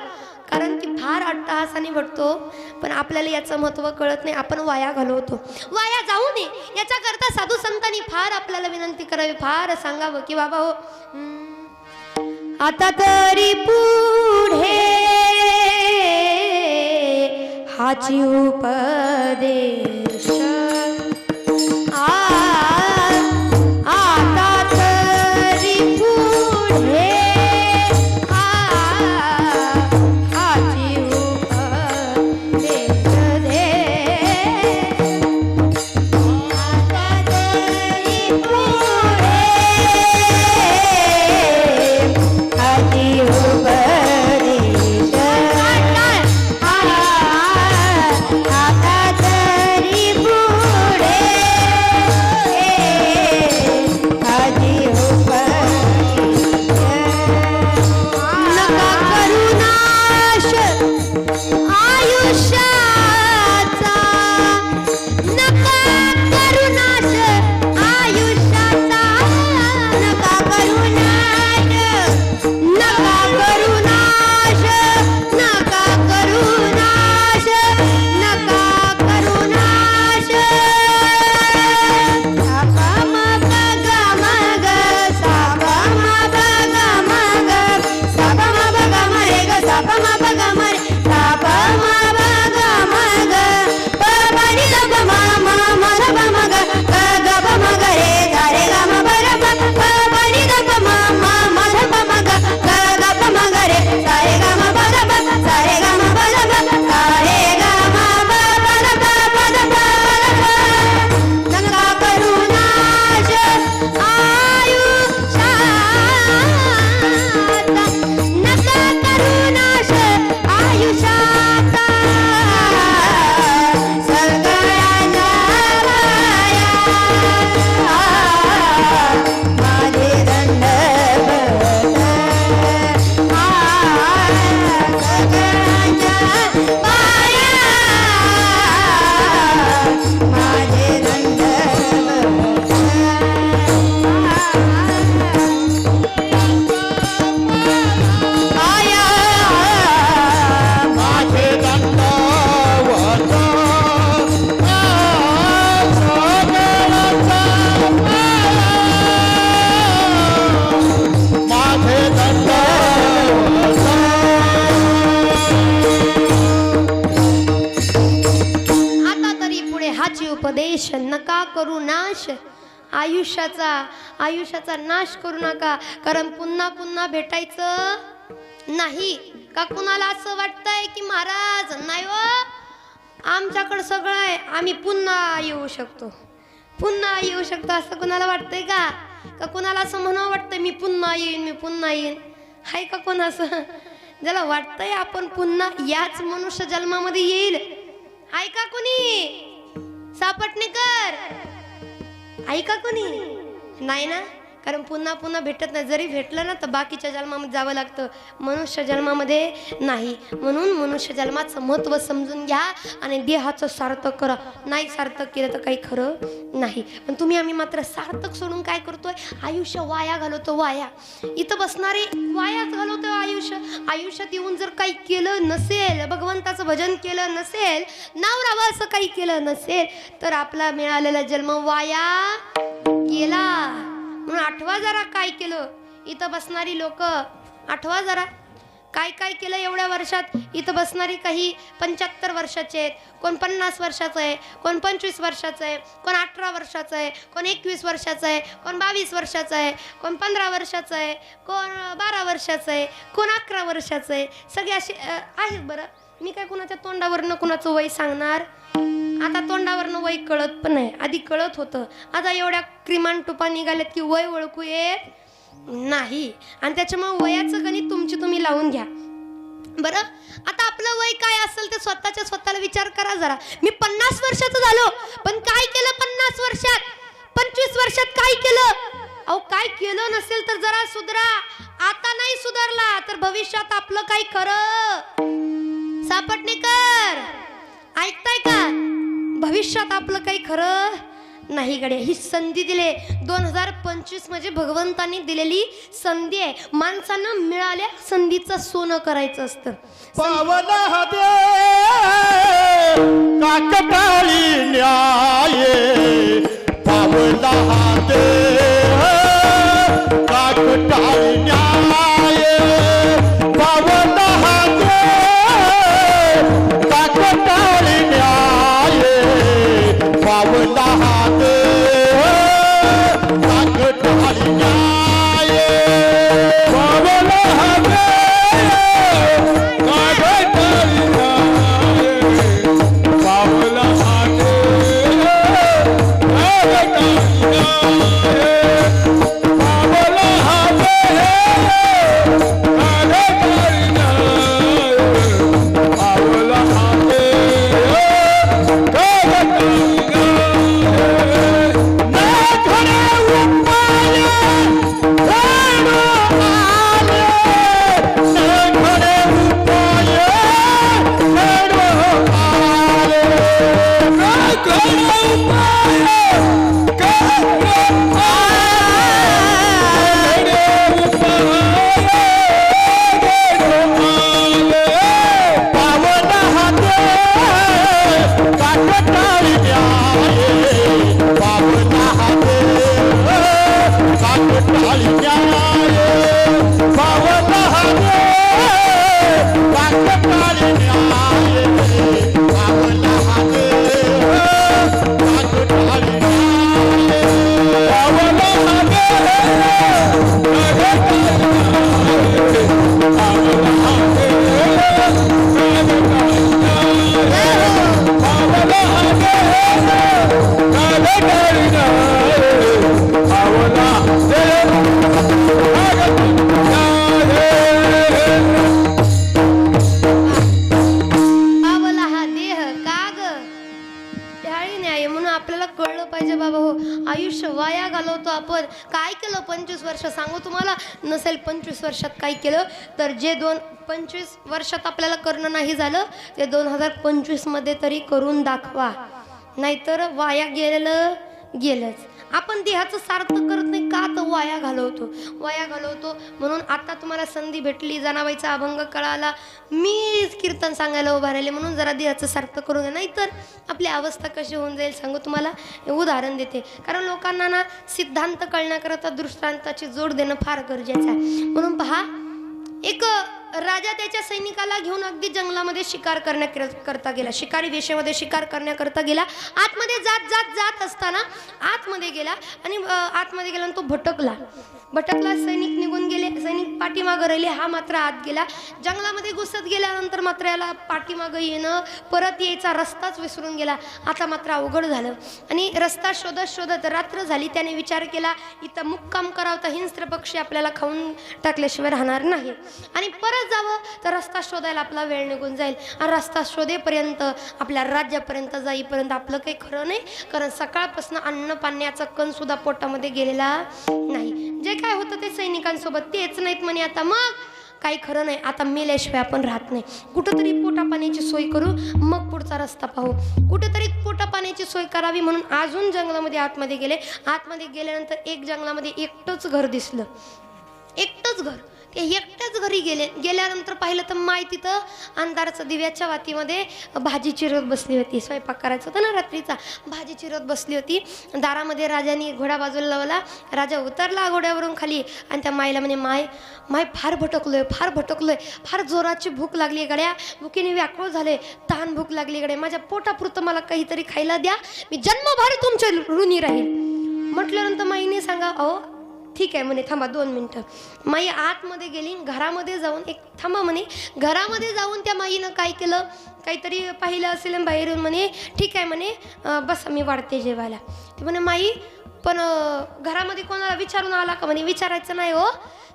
कारण की फार अट्टहासाने भेटतो पण आपल्याला याचं महत्त्व कळत नाही आपण वाया घालवतो वाया जाऊ नये याच्याकरता साधू संतांनी फार आपल्याला विनंती करावी फार सांगावं की बाबा हो आता तरी पुढे हाची उपदेश आता तरी पुढे उपदेश नका करू नाश आयुष्याचा नाश करू नका कारण पुन्हा पुन्हा भेटायचं नाही का कुणाला असं वाटतंय की महाराज नाही हो आमच्याकडे सगळं आहे आम्ही पुन्हा येऊ शकतो असं कुणाला वाटतंय का कुणाला असं म्हणावं वाटतंय मी पुन्हा येईन हाय का कोण असं ज्याला वाटतंय आपण पुन्हा याच मनुष्य जन्मामध्ये येईल हाय का कोणी सापटणेकर ऐका कोणी नाही ना कारण पुन्हा पुन्हा भेटत नाही. जरी भेटलं ना तर बाकीच्या जन्मामध्ये जावं लागतं, मनुष्य जन्मामध्ये नाही. म्हणून मनुष्य जन्माचं महत्त्व समजून घ्या आणि देहाचं सार्थक करा. नाही सार्थक केलं तर काही खरं नाही. पण तुम्ही आम्ही मात्र सार्थक सोडून काय करतोय? आयुष्य वाया घालवतो. वाया इथं बसणारे वायाच घालवतोय आयुष्य. आयुष्यात येऊन जर काही केलं नसेल, भगवंताचं भजन केलं नसेल, नाव राहावं असं काही केलं नसेल, तर आपला मिळालेला जन्म वाया गेला. म्हणून आठवा जरा काय केलं. इथं बसणारी लोक आठवा जरा काय काय केलं एवढ्या वर्षात. इथं बसणारी काही 75 वर्षाचे आहेत, कोण 50 वर्षाचं आहे, कोण 25 वर्षाचं आहे, कोण 18 वर्षाचं आहे, कोण 21 वर्षाचं आहे, कोण 22 वर्षाचं आहे, कोण 15 वर्षाचं आहे, कोण 12 वर्षाचं आहे, कोण 11 वर्षाचं आहे. सगळे असे आहेत. बरं मी काय कुणाच्या तोंडावरनं कुणाचं वय सांगणार. आता तोंडावरनं वय कळत पण नाही, आधी कळत होतं. आता एवढ्या क्रिमान टुपा निघाल्यात की वय ओळखू येत नाही. आणि त्याच्यामुळे वयाचं गणित तुमची तुम्ही लावून घ्या. बरं आता आपलं वय काय असेल ते स्वतःला विचार करा जरा. मी 50 वर्षाचं झालो, पण काय केलं 50 वर्षात? 25 वर्षात काय केलं? अहो काय केलं नसेल तर जरा सुधरा. आता नाही सुधारला तर भविष्यात आपलं काही खरं सापटणेकर ऐकताय का? भविष्यात आपलं काही खरं नाही गड्या. ही संधी दिले 2025 म्हणजे भगवंतांनी दिलेली संधी आहे. माणसांना मिळाल्या संधीचं सोनं करायचं असतं. पावला दे काकटाळी न्याय, पावला दे काकटाळी न्याय, पावला दे काकटाळी न्याय, पावला दे काकटाळी न्याय, पावला दे आयुष्य वाया घालवतो आपण. काय केलं 25 वर्ष सांगू तुम्हाला. नसेल 25 वर्षात काय केलं तर जे 25 वर्षात आपल्याला करणं नाही झालं ते 2025 मध्ये तरी करून दाखवा. नाहीतर वाया गेलंच. आपण देहाचं सार्थक करत नाही का तर वाया घालवतो. म्हणून आता तुम्हाला संधी भेटली, जनाबाईचा अभंग कळाला, मीच कीर्तन सांगायला उभा राहिले म्हणून जरा देहाचं सार्थक करून घ्या. नाहीतर आपली अवस्था कशी होऊन जाईल सांगू तुम्हाला. उदाहरण देते, कारण लोकांना ना सिद्धांत कळण्याकरता दृष्टांताची जोड देणं फार गरजेचं आहे. म्हणून पहा, एक राजा त्याच्या सैनिकाला घेऊन अगदी जंगलामध्ये शिकार करता गेला. शिकारी वेशेमध्ये शिकार करण्याकरता गेला. आतमध्ये जात असताना आतमध्ये गेला आणि आतमध्ये गेला तो भटकला. सैनिक निघून गेले, सैनिक पाठीमागं राहिले, हा मात्र आत गेला. जंगलामध्ये घुसत गेल्यानंतर मात्र याला पाठीमागं येणं, परत यायचा रस्ताच विसरून गेला. आता मात्र अवघड झालं आणि रस्ता शोधत रात्र झाली. त्याने विचार केला इथं मुक्काम करावं तर हिंस्त्र पक्षी आपल्याला खाऊन टाकल्याशिवाय राहणार नाही आणि परत जावं तर रस्ता शोधायला आपला वेळ निघून जाईल आणि रस्ता शोधेपर्यंत आपल्या राज्यापर्यंत जाईपर्यंत आपलं काही खरं नाही. कारण सकाळपासून अन्न पाण्याचा कण सुद्धा पोटामध्ये गेलेला नाही. जे काय होतं ते सैनिकांसोबत तेच नाहीत म्हणे. आता मग काही खरं नाही, आता मेल्याशिवाय आपण राहत नाही. कुठंतरी पोटापाण्याची सोय करू, मग पुढचा रस्ता पाहू. कुठेतरी पोटापाण्याची सोय करावी म्हणून अजून जंगलामध्ये आतमध्ये गेले. आतमध्ये गेल्यानंतर एक जंगलामध्ये एकटंच घर दिसलं. एकटंच घर. ते एकट्याच घरी गेल्यानंतर पाहिलं तर माय तिथं अंधारचं दिव्याच्या वातीमध्ये भाजी चिरत बसली होती. स्वयंपाक करायचं होतं ना रात्रीचा, भाजी चिरत बसली होती. दारामध्ये राजाने घोडा बाजूला लावला. राजा उतरला घोड्यावरून खाली आणि त्या माईला म्हणे, माय फार भटकलोय, फार जोराची भूक लागली गड्या, भुकीने व्याकुळ झाले, तहान भूक लागली गड्या, माझ्या पोटापुरतं मला काहीतरी खायला द्या, मी जन्मभर तुमच्या ऋणी राहील. म्हटल्यानंतर माईने सांगा, अहो ठीक आहे म्हणे, थांबा 2 मिनटं. माई आतमध्ये गेली. घरामध्ये जाऊन थांबा म्हणे, घरामध्ये जाऊन त्या माईनं काय केलं, काहीतरी पाहिलं असेल बाहेरून. म्हणे ठीक आहे म्हणे, बस मी वाढते जेवायला. ती म्हणे माई पण घरामध्ये कोणाला विचारून आला का? म्हणे विचारायचं नाही हो,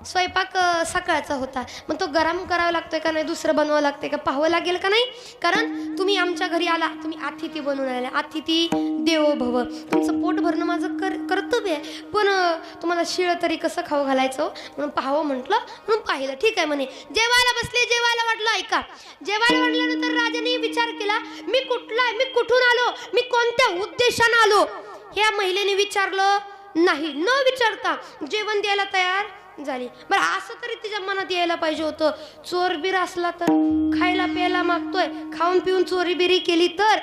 स्वयंपाक सकाळचा होता, मग तो गरम करावा लागतोय का नाही, दुसरं बनवावं लागतंय का, पाहावं लागेल का नाही, कारण तुम्ही आमच्या घरी आला, तुम्ही अतिथी बनवून आले, अतिथी देवो भव, तुमचं पोट भरणं माझं कर्तव्य आहे, पण तुम्हाला शिळ तरी कसं खाऊ घालायचं म्हणून पाहावं म्हटलं, म्हणून पाहिलं. ठीक आहे म्हणे, जेवायला बसले. जेवायला वाटलं, ऐका, जेवायला वाटल्यानंतर राजाने विचार केला, मी कुठला आहे, मी कुठून आलो, मी कोणत्या उद्देशाने आलो, ह्या महिलेने विचारलं नाही. न विचारता जेवण द्यायला तयार झाली. बरं असं तरी तिच्या मनात यायला पाहिजे होतं, चोर बीर असला तर खायला प्यायला मागतोय, खाऊन पिऊन चोरी बिरी केली तर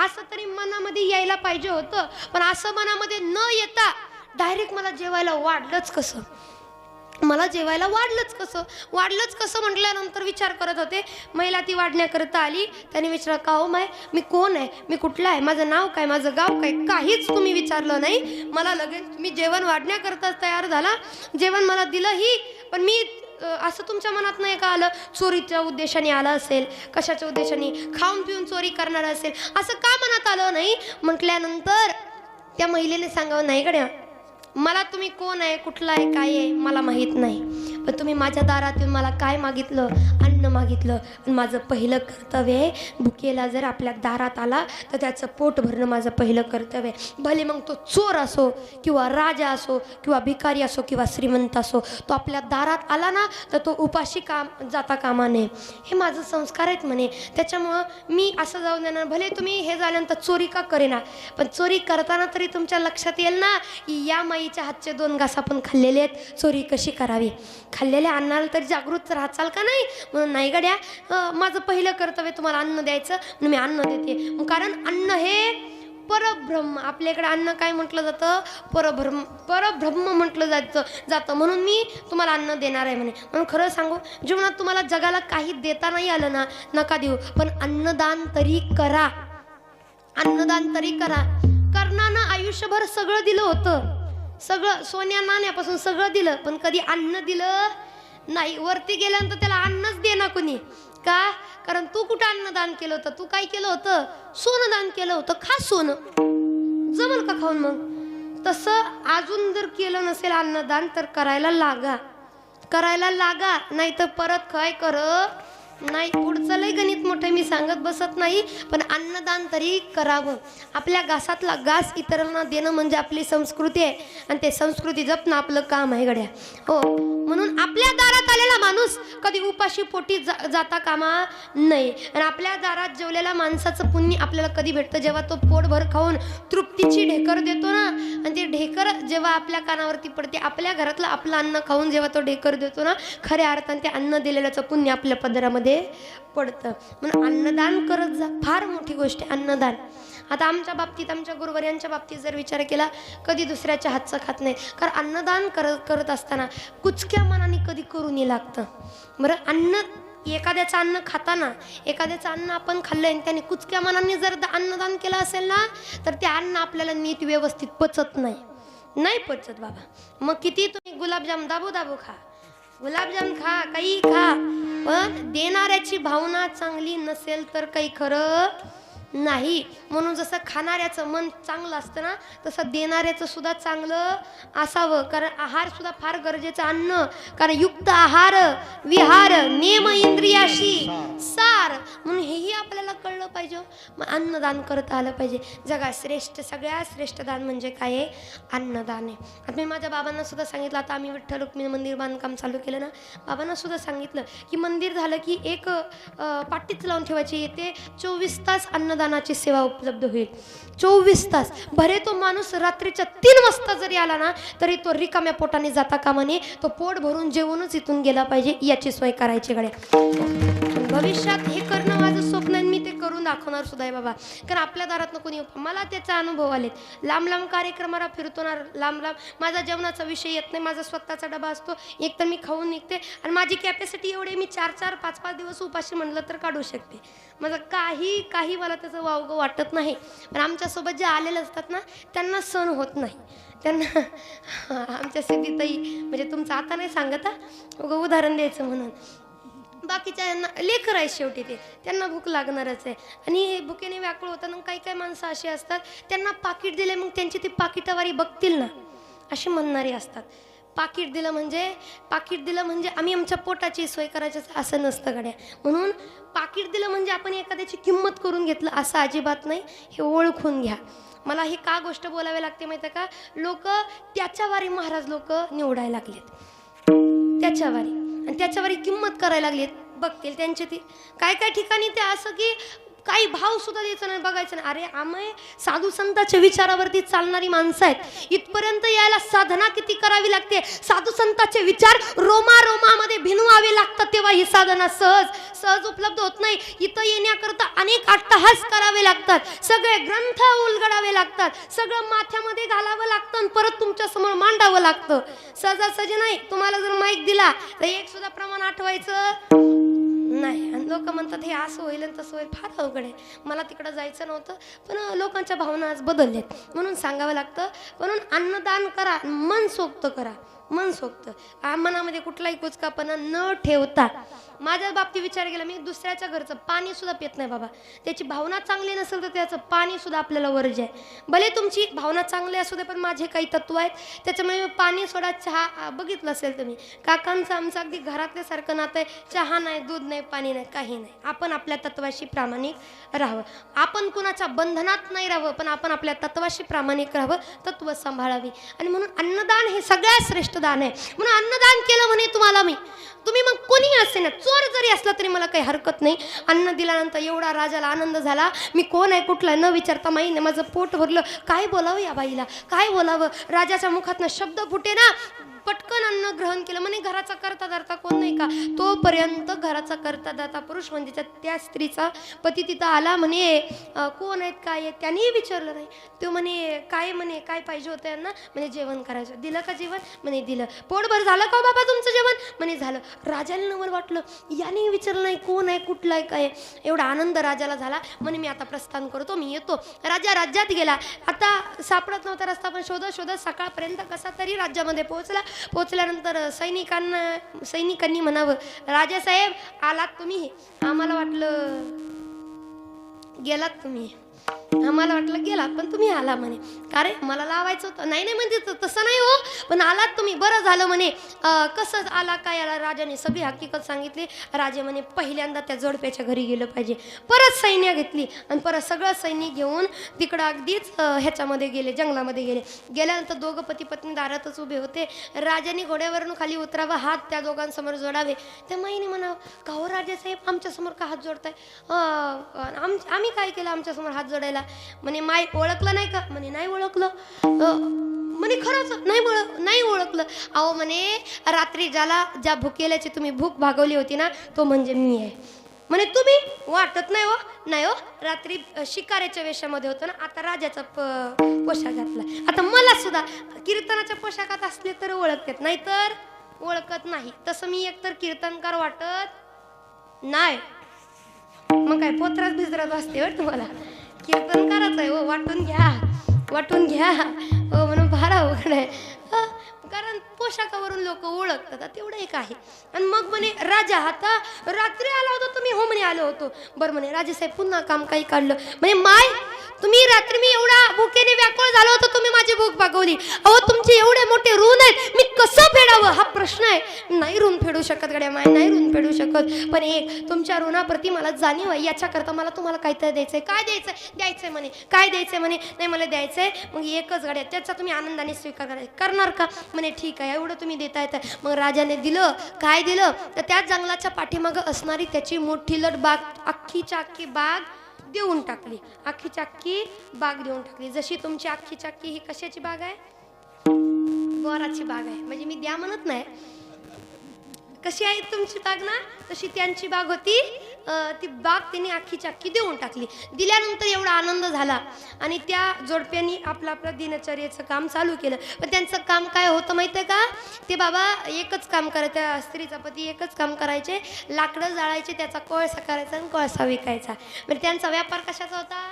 असं तरी मनामध्ये यायला पाहिजे होतं. पण असं मनामध्ये न येता डायरेक्ट मला जेवायला वाढलंच कसं, मला जेवायला वाढलंच कसं म्हटल्यानंतर विचार करत होते. महिला ती वाढण्याकरता आली. त्याने विचारलं, का हो माय, मी कोण आहे, मी कुठला आहे, माझं नाव काय, माझं गाव काय, काहीच तुम्ही विचारलं नाही. मला लगेच मी जेवण वाढण्याकरताच तयार झाला, जेवण मला दिलंही, पण मी असं तुमच्या मनात नाही का आलं, चोरीच्या उद्देशाने आला असेल, कशाच्या उद्देशाने, खाऊन पिऊन चोरी करणार असेल, असं का मनात आलं नाही. म्हटल्यानंतर त्या महिलेने सांगावं, नाही गड्या, मला तुम्ही कोण आहे, कुठला आहे, काय आहे मला माहीत नाही, पण तुम्ही माझ्या दारात येऊन मला काय मागितलं, अन्न मागितलं. माझं पहिलं कर्तव्य आहे, भुकेला जर आपल्या दारात आला तर त्याचं पोट भरणं माझं पहिलं कर्तव्य आहे. भले मग तो चोर असो किंवा राजा असो किंवा भिकारी असो किंवा श्रीमंत असो, तो आपल्या दारात आला ना तर तो उपाशी जाता कामा नये. हे माझं संस्कार आहेत म्हणे. त्याच्यामुळं मी असं जाऊन देणार. भले तुम्ही हे झाल्यानंतर चोरी का करेना, पण चोरी करताना तरी तुमच्या लक्षात येईल ना की या माईच्या हातचे 2 घास आपण खाल्लेले आहेत, चोरी कशी करावी, खाल्लेल्या अन्नाला तरी जागृत राहाल का नाही. म्हणून नाही गड्या, माझं पहिलं कर्तव्य तुम्हाला अन्न द्यायचं, म्हणून मी अन्न देते. कारण अन्न हे परब्रह्म, आपल्याकडे अन्न काय म्हटलं जातं, परब्रह्म म्हटलं जातं, म्हणून मी तुम्हाला अन्न देणार आहे म्हणे. म्हणून खरं सांगू, जीवनात तुम्हाला जगाला काही देता नाही आलं ना, नका देऊ, पण अन्नदान तरी करा, अन्नदान तरी करा. कर्णानं आयुष्यभर सगळं दिलं होतं, सगळं सोन्या नाण्यापासून सगळं दिलं, पण कधी अन्न दिलं नाही. वरती गेल्यानंतर त्याला अन्नच दे ना कुणी, का, कारण तू कुठं अन्नदान केलं होतं, तू काय केलं होतं, सोनं दान केलं होतं. खा सोनं, जमल का खाऊन. मग तसं अजून जर केलं नसेल अन्नदान तर करायला लागा, नाही तर परत काय कर नाही. पुढचं लय गणित मोठं मी सांगत बसत नाही, पण अन्नदान तरी करावं. आपल्या घासातला घास इतरांना देणं म्हणजे आपली संस्कृती आहे, आणि ते संस्कृती जपणं आपलं काम आहे गड्या. हो, म्हणून आपल्या दारात आलेला माणूस कधी उपाशी पोटी जाता कामा नाही. आणि आपल्या दारात जेवलेल्या माणसाचं पुण्य आपल्याला कधी भेटतं, जेव्हा तो पोटभर खाऊन तृप्तीची ढेकर देतो ना, आणि ते ढेकर जेव्हा आपल्या कानावरती पडते, आपल्या घरातलं आपलं अन्न खाऊन जेव्हा तो ढेकर देतो ना, खऱ्या अर्थाने ते अन्न दिलेल्याचं पुण्य आपल्या पदरामध्ये पडतं. म्हणून अन्नदान करत जा, फार मोठी गोष्ट आहे अन्नदान. आता आमच्या बाबतीत, आमच्या गुरुवर्यांच्या बाबतीत जर विचार केला, कधी दुसऱ्याच्या हातचं खात नाही, कारण अन्नदान करत असताना कुचक्या मनाने कधी करून लागतं. बरं, अन्न एखाद्याचं अन्न खाताना, एखाद्याचं अन्न आपण खाल्लं आणि त्याने कुचक्या मनाने जर अन्नदान केलं असेल ना, तर ते अन्न आपल्याला नीट व्यवस्थित पचत नाही पचत बाबा. मग किती तुम्ही गुलाबजाम दाबू खा, गुलाबजाम खा, काही खा, पण देणाऱ्याची भावना चांगली नसेल तर काही खरं नाही. म्हणून जसं खाणाऱ्याचं मन चांगलं असतं ना, तसं देणाऱ्याचं सुद्धा चांगलं असावं. कारण आहार सुद्धा फार गरजेचं. अन्न, कारण युक्त आहार विहार नेम इंद्रियाशी सार, म्हणून हेही आपल्याला कळलं पाहिजे. मग अन्नदान करता आलं पाहिजे. जगात श्रेष्ठ, सगळ्यात श्रेष्ठ दान म्हणजे काय आहे? अन्नदान आहे. आता मी माझ्या बाबांना सुद्धा सांगितलं, आता आम्ही विठ्ठल रुक्मिणी मंदिर बांधकाम चालू केलं ना, बाबांना सुद्धा सांगितलं की मंदिर झालं की एक पाटीच लावून ठेवायची. येते 24 तास अन्नदानाची सेवा उपलब्ध होईल. 24 तास. भरे तो माणूस रात्रीच्या 3 वाजता जरी आला ना, तरी तो रिकाम्या पोटाने जाता कामा नये. तो पोट भरून जेवूनच इथून गेला पाहिजे, याची सोय करायची गड्या. भविष्यात हे करणं माझं स्वप्न आहे. मी ते करून दाखवणार सुद्धा आहे बाबा. कारण आपल्या दारात कोणी, मला त्याचा अनुभव आलेत. लांब लांब कार्यक्रमाला फिरतो ना, लांब लांब. माझा जेवणाचा विषय येत नाही. माझा स्वतःचा डबा असतो. एक तर मी खाऊन निघते आणि माझी कॅपॅसिटी एवढी, मी 4-4, 5-5 दिवस उपाशी म्हणलं तर काढू शकते. माझं काही मला त्याचं वावगं वाटत नाही. पण आमच्यासोबत जे आलेले असतात ना, त्यांना सण होत नाही. त्यांना आमच्या सिद्धीताई, म्हणजे तुमचं आता नाही सांगत हा, उदाहरण द्यायचं म्हणून, बाकीच्या लेकर आहे शेवटी, त्यांना भूक लागणारच आहे. आणि भुकेने व्याकुळ होतात. मग काही माणसं अशी असतात, त्यांना पाकिट दिले मग त्यांची ती पाकिटावारी बघतील ना, अशी म्हणणारी असतात. पाकिट दिलं म्हणजे आम्ही आमच्या पोटाची सोय करायची असं नसतं गड्या. म्हणून पाकिट दिलं म्हणजे आपण एखाद्याची किंमत करून घेतलं असं अजिबात नाही. हे ओळखून घ्या. मला ही का गोष्ट बोलावी लागते माहिती आहे का? लोक त्याच्यावारी महाराज लोक निवडायला लागलेत, त्याच्यावारी, आणि त्याच्यावारी किंमत करायला लागलीत. बघतील त्यांचे ती काय ठिकाणी ते असं की काही भाव सुद्धा द्यायचं नाही, बघायचं नाही. अरे आम्ही साधू संतांच्या विचारावरती चालणारी माणसं आहेत. इथपर्यंत यायला साधना किती करावी लागते. साधू संतांचे विचार रोमामध्ये भिनवावे लागतात, तेव्हा ही साधना सहज उपलब्ध होत नाही. इथं येण्याकरता अनेक अट्टहास करावे लागतात, सगळे ग्रंथ उलगडावे लागतात, सगळं माथ्यामध्ये घालावं लागतं आणि परत तुमच्या समोर मांडावं लागतं. सहजासहजी नाही. तुम्हाला जर माईक दिला तर एक सुद्धा प्रमाण आठवायचं नाही. आणि लोक म्हणतात हे असं होईल आणि तसं होईल. फार अवघड आहे. मला तिकडं जायचं नव्हतं, पण लोकांच्या भावना आज बदलल्यात म्हणून सांगावं लागतं. म्हणून अन्नदान करा, मन सोक्त करा, मन सोक्त. मनामध्ये कुठलाही कुचकापणा न ठेवता. माझ्या बाबतीत विचार केला, मी दुसऱ्याच्या घरचं पाणी सुद्धा पित नाही बाबा. त्याची भावना चांगली नसेल तर त्याचं पाणी सुद्धा आपल्याला वर्ज्य आहे. भले तुमची भावना चांगली असू दे, पण माझे काही तत्व आहेत, त्याच्यामुळे पाणी सोडा. चहा बघितलं असेल तुम्ही, काकांचं आमचं अगदी घरातल्यासारखं नातं आहे. चहा नाही, दूध नाही, पाणी नाही, काही नाही. आपण आपल्या तत्वाशी प्रामाणिक राहावं. आपण कुणाच्या बंधनात नाही राहावं, पण आपण आपल्या तत्वाशी प्रामाणिक राहावं, तत्व सांभाळावी. आणि म्हणून अन्नदान हे सगळ्यात श्रेष्ठ दान आहे. म्हणून अन्नदान केलं म्हणे तुम्ही मग कोणी असे ना, चोर जरी असला तरी मला काही हरकत नाही. अन्न दिल्यानंतर एवढा राजाला आनंद झाला. मी कोण आहे कुठला न विचारता माईने माझं पोट भरलं. काय बोलावं या बाईला, काय बोलावं. राजाच्या मुखातनं शब्द फुटे ना, पटकन अन्न ग्रहण केलं. म्हणे घराचा करता धरता कोण नाही का? तोपर्यंत घराचा करता दाता पुरुष म्हणजे त्या स्त्रीचा पती तिथं आला. म्हणे कोण आहेत, काय आहेत, त्यांनीही विचारलं नाही. तो म्हणे काय पाहिजे होतं यांना? म्हणे जेवण करायचं. दिलं का जेवण? म्हणे दिलं. पोटभर झालं का बाबा तुमचं जेवण? म्हणे झालं. राजाला नवल वाटलं, याने विचारलं नाही कोण आहे कुठला आहे काय. एवढा आनंद राजाला झाला. म्हणे मी आता प्रस्थान करतो, मी येतो. राजा राज्यात गेला. आता सापडत नव्हता रस्ता, पण शोधत सकाळपर्यंत कसा तरी राज्यामध्ये पोहोचल्यानंतर सैनिकांनी म्हणावं, राजासाहेब आलात तुम्ही? आम्हाला वाटलं गेलात तुम्ही, आम्हाला वाटलं गेला, पण तुम्ही आला म्हणे. का रे, मला लावायचं होतं? नाही म्हणजे तसं नाही हो, पण आलात तुम्ही, बरं झालं म्हणे. कसं आला काय आला? राजाने सगळी हकीकत सांगितली. राजे म्हणे पहिल्यांदा त्या जोडप्याच्या घरी गेलं पाहिजे. परत सैन्य घेतली आणि परत सगळं सैन्य घेऊन तिकडं अगदीच ह्याच्यामध्ये गेले, जंगलामध्ये गेले. गेल्यानंतर दोघं पती पत्नी दारातच उभे होते. राजाने घोड्यावरून खाली उतरावं, हात त्या दोघांसमोर जोडावे. त्या माईने म्हणावं, का हो राजासाहेब आमच्यासमोर का हात जोडताय? आम्ही काय केलं आमच्यासमोर हात जोडायला? म्हणे माई ओळखलं नाही का? म्हणे नाही ओळखलं. म्हणे खरंच नाही ओळखलं. अहो म्हणे रात्री ज्या भुकेल्याची तुम्ही भूक भागवली होती ना, तो म्हणजे मी आहे. म्हणे तुम्ही वाटत नाही हो. नाही हो, रात्री शिकाऱ्याच्या वेशामध्ये होतो ना, आता राजाचा पोशाख घातला. आता मला सुद्धा कीर्तनाच्या पोशाखात असले तर ओळखतात, नाही तर ओळखत नाही. तसं मी एकतर कीर्तनकार वाटत नाही. मग काय पोत्रात भिजरात असते हो तुम्हाला? कीर्तनकारच आहे हो, वाटून घ्या हो. म्हणून फार अवघड आहे. कारण पोशाखावरून लोक ओळखतात. आता तेवढं एक आहे. आणि मग म्हणे राजा आता रात्री आला होता तुम्ही, हो म्हणे आलो होतो. बरं म्हणे राजेसाहेब पुन्हा काम काही काढलं. म्हणे माय तुम्ही रात्री मी एवढा भुकेने व्याकुळ झालो होतो, तुम्ही माझी भूक भागवली. अहो तुमचे एवढे मोठे ऋण आहेत, मी कसं फेडावं हा प्रश्न आहे. नाही ऋण फेडू शकत गड्या माय, नाही ऋण फेडू शकत. पण एक तुमच्या ऋणाप्रती मला जाणीव आहे, याच्याकरता मला तुम्हाला काहीतरी द्यायचंय. काय द्यायचंय? द्यायचंय म्हणे. काय द्यायचंय म्हणे? नाही मला द्यायचंय. मग एकच गड्या, त्याचा तुम्ही आनंदाने स्वीकार करणार का? म्हणे ठीक आहे, एवढं तुम्ही देता येतं. मग राजाने दिलं. काय दिलं तर त्या जंगलाच्या पाठीमागं असणारी त्याची मोठी लट बाग, अख्खीच्या अख्खी बाग देऊन टाकली. अख्खीच्या अख्खी बाग देऊन टाकली. जशी तुमची अख्खीच्या अख्खी ही कशाची बाग आहे? बोराची बाग आहे. म्हणजे मी द्या म्हणत नाही, कशी आहे तुमची बाग ना तशी त्यांची बाग होती. ती बाग त्यांनी अख्खीच्या अख्खी देऊन टाकली. दिल्यानंतर एवढा आनंद झाला आणि त्या जोडप्यांनी आपलं आपलं दिनचर्येचं काम चालू केलं. पण त्यांचं काम काय होतं माहिती आहे का? ते बाबा एकच काम करायचं, त्या स्त्रीचा पती एकच काम करायचे, लाकडं जाळायचे, त्याचा कोळसा करायचा आणि कोळसा विकायचा. म्हणजे त्यांचा व्यापार कशाचा होता?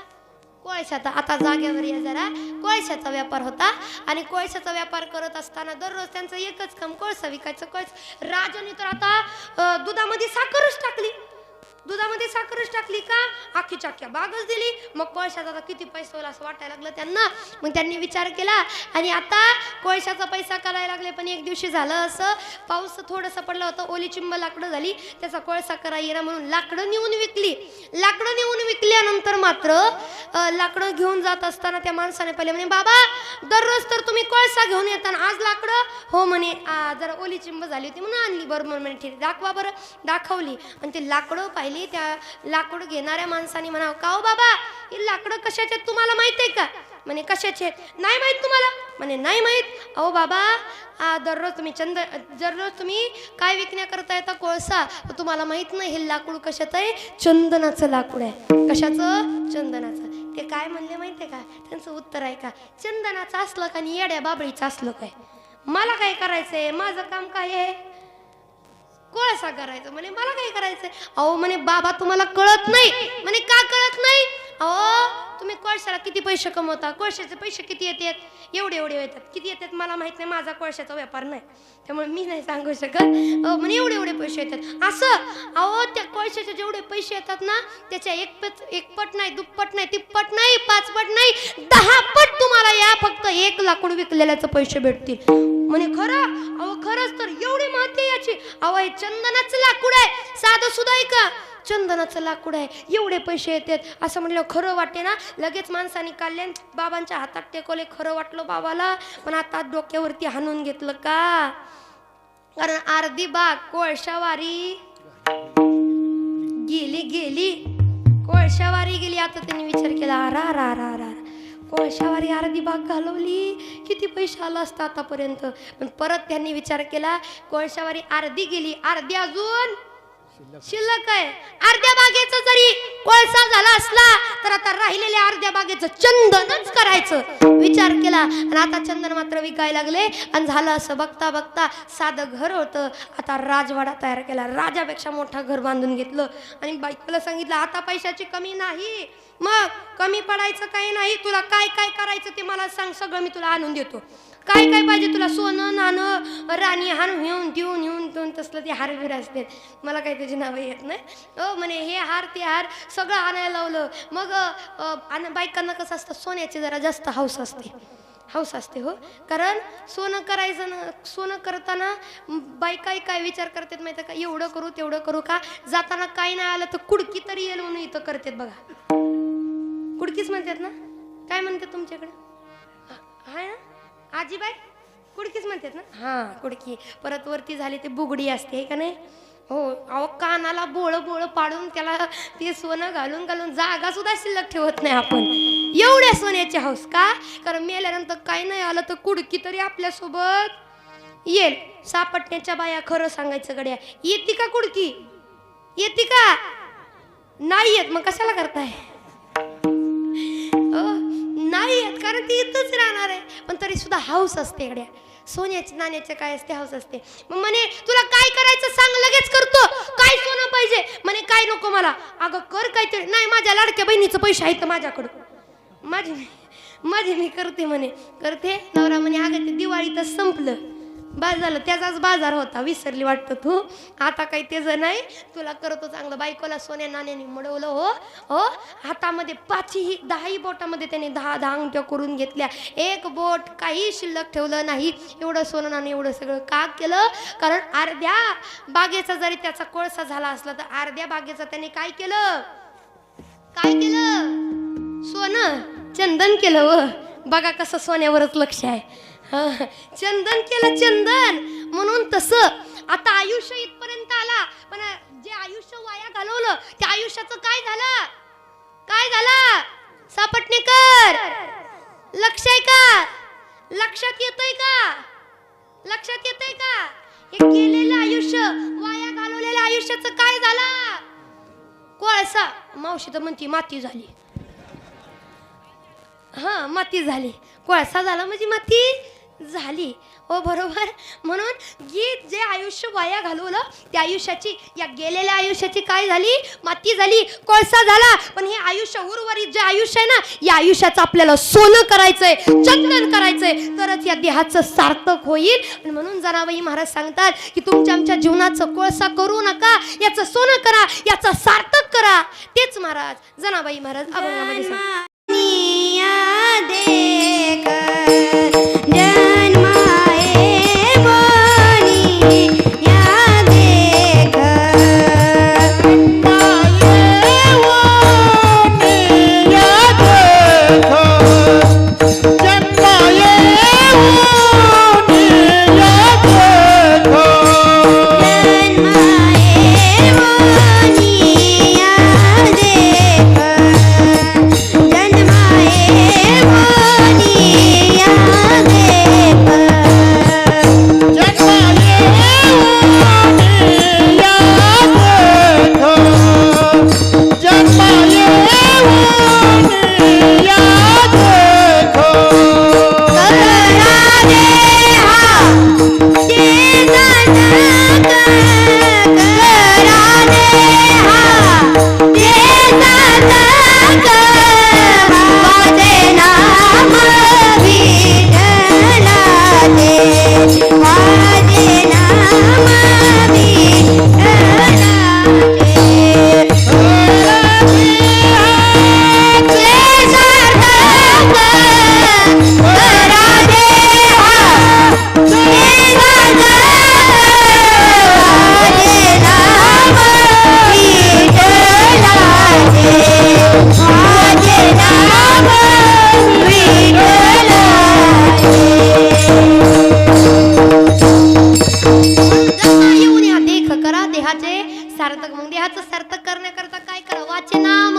कोळशाचा. आता जागेवर या जरा. कोळशाचा व्यापार होता. आणि कोळशाचा व्यापार करत असताना दररोज त्यांचं एकच काम, कोळसा विकायचं. राजाने तर आता दुधामध्ये साखरच टाकली. दुधामध्ये साखरच टाकली का? अख्खीच्या अख्ख्या बागच दिली. मग कोळशाचा आता किती पैसा होईल असं वाटायला लागलं त्यांना. मग त्यांनी विचार केला आणि आता कोळशाचा पैसा करायला लागले. पण एक दिवशी झालं असं, पाऊस थोडंसं पडलं होतं, ओली चिंब लाकडं झाली, त्याचा कोळसा करायला म्हणून लाकडं नेऊन विकली. लाकडं नेऊन विकल्यानंतर मात्र लाकडं घेऊन जात असताना त्या माणसाने पहिले म्हणे बाबा दररोज तर तुम्ही कोळसा घेऊन येता, आज लाकडं? हो म्हणे, जरा ओली चिंब झाली होती म्हणून आणली. बरोबर म्हणे, ठीक दाखवा बरं. दाखवली आणि ते लाकडं पाहिली. त्या लाकूड घेणाऱ्या माणसाने म्हणावं का हो बाबा ही लाकडं कशाचे आहेत तुम्हाला माहित आहे का? म्हणे कशाचे? नाही माहित तुम्हाला? म्हणे नाही माहित. अहो बाबा दररोज तुम्ही काय विकण्याकरता येता? कोळसा. तर तुम्हाला माहित नाही हे लाकूड कशाचं आहे? चंदनाचं लाकूड आहे. कशाचं? चंदनाचं. ते काय म्हणले माहिती आहे का? त्यांचं उत्तर आहे का? चंदनाचं असलं का आणि येड्या बाबळीचं असलं काय? मला काय करायचंय? माझं काम काय आहे? कोळसा करायचं. म्हणे मला काय करायचंय? अहो म्हणे बाबा तुम्हाला कळत नाही. म्हणे का कळत नाही? अहो तुम्ही कोळशाला किती पैसे कमवता? कोळशाचे पैसे किती येतात? एवढे येतात. किती येतात मला माहित नाही, माझा कोळशाचा व्यापार नाही, त्यामुळे मी नाही सांगू शकत. म्हणे एवढे पैसे येतात असं. अहो त्या कोळशाचे जेवढे पैसे येतात ना त्याच्या एक पट नाही, दुप्पट नाही, तिप्पट नाही, 5 पट नाही, 10 पट तुम्हाला या फक्त एक लाकूड विकलेल्याचं पैसे भेटतील. म्हणे खरं? अहो खरंच तर एवढी माहिती याची. अहो हे चंदनाचं लाकूड आहे, साधं सुद्धा आहे का? चंदनाचं लाकूड आहे, एवढे पैसे येतात असं म्हणलं खरं वाटते ना. लगेच माणसाने काढले, बाबांच्या हातात टेकवले. खरं वाटलं बाबाला, पण आता डोक्यावरती हाणून घेतलं का? कारण अर्धी बाग कोळशावारी गेली कोळशावारी गेली. आता त्यांनी विचार केला रा कोळशावारी अर्धी बाग घालवली, किती पैसे आला असता आतापर्यंत. पण परत त्यांनी विचार केला कोळशावारी अर्धी गेली, अर्धी अजून शिल्लक आहे. अर्ध्या बागेचा जरी कोळसा झाला असला तर आता राहिलेल्या अर्ध्या बागेचं चंदनच करायचं विचार केला. आणि आता चंदन मात्र विकायला लागले. आणि झालं असं, बघता बघता साधं घर होतं, आता राजवाडा तयार केला. राजापेक्षा मोठा घर बांधून घेतलं आणि बायकोला सांगितलं आता पैशाची कमी नाही, मग कमी पडायचं काही नाही, तुला काय काय करायचं ते मला सांग, सगळं मी तुला आणून देतो. काय काय पाहिजे तुला? सोनं नाणं राणी हार देऊन तसलं ते हार बिर असते, मला काही त्याची नावं येत नाही. म्हणे हे हार ते हार सगळं आणायला लावलं. मग बायकांना कसं असतं, सोन्याची जरा जास्त हौस असते हो. कारण सोनं करताना बायका काय विचार करतात माहिती का? एवढं करू तेवढं करू का? जाताना काही नाही आलं तर कुडकी तरी येईल म्हणून इथं करतात बघा. कुडकीच म्हणतात ना? काय म्हणतात तुमच्याकडे? हाय ना आजीबाई? कुडकीच म्हणतात ना? हां कुडकी. परत वरती झाली ते बुगडी असते का नाही? हो. अहो कानाला बोळ पाडून त्याला ते सोनं घालून जागा सुद्धा शिल्लक ठेवत नाही आपण, एवढ्या सोन्याची हौस का? कारण मेल्यानंतर काही नाही आलं तर कुडकी तरी आपल्यासोबत येईल. सापटण्याच्या बाया खरं सांगायचं गड्या, येते का कुडकी? येते का? नाही येत. मग कशाला करताय? नाही येत कारण ती इथंच राहणार आहे. पण तरी सुद्धा हौस असते गड्या, सोन्याची नाण्याचे काय असते, हौस असते. मग म्हणे तुला काय करायचं सांग, लगेच करतो. काय सोनं पाहिजे? म्हणे काय नको मला. अगं कर काहीतरी. नाही माझ्या लाडक्या बहिणीचं पैसे आहेत माझ्याकडं, माझे मी करते म्हणे. करते. नवरा म्हणे अगं ते दिवाळीतच संपलं. बस झालं, त्याचाच बाजार होता, विसरली वाटतं तू. आता काही त्याचं नाही, तुला करतो चांगलं. बायकोला सोन्या नाण्याने मडवलं. हो हो, हातामध्ये 10ही बोटामध्ये त्याने 10 अंगठ्या करून घेतल्या. एक बोट काही शिल्लक ठेवलं नाही. एवढं सोनं नाणं एवढं सगळं का केलं? कारण अर्ध्या बागेचा जरी त्याचा कोळसा झाला असला तर अर्ध्या बागेचा त्याने काय केलं? काय केलं? सोनं चंदन केलं. व बघा कसं सोन्यावरच लक्ष आहे. चंदन केलं, चंदन. म्हणून तसं आता आयुष्य इथपर्यंत आला, पण जे आयुष्य वाया घालवलं त्या आयुष्याचं काय झालं? काय झालं? सापटणेकर लक्ष आहे का? लक्षात येतंय का? लक्षात येतंय का? हे गेलेलं आयुष्य, वाया घालवलेल्या आयुष्याचं काय झालं? कोळसा. मावशी तर म्हणती माती झाली. हा, माती झाली. कोळसा झाला म्हणजे माती झाली. हो बरोबर. म्हणून गीत जे आयुष्य वाया घालवलं त्या आयुष्याची, या गेलेल्या आयुष्याची काय झाली? माती झाली, कोळसा झाला. पण हे आयुष्य उर्वरित जे आयुष्य आहे ना, या आयुष्याचं आपल्याला सोनं करायचंय, चंदन करायचंय, तरच या देहाचं सार्थक होईल. आणि म्हणून जनाबाई महाराज सांगतात की तुमच्या आमच्या जीवनाचं कोळसा करू नका, याचं सोनं करा, याचं सार्थक करा. तेच महाराज जनाबाई महाराज अभंगामध्ये सांगतात. सार्थक. मग देहाचं सार्थक करण्याकरता काय करा? वाचे नाम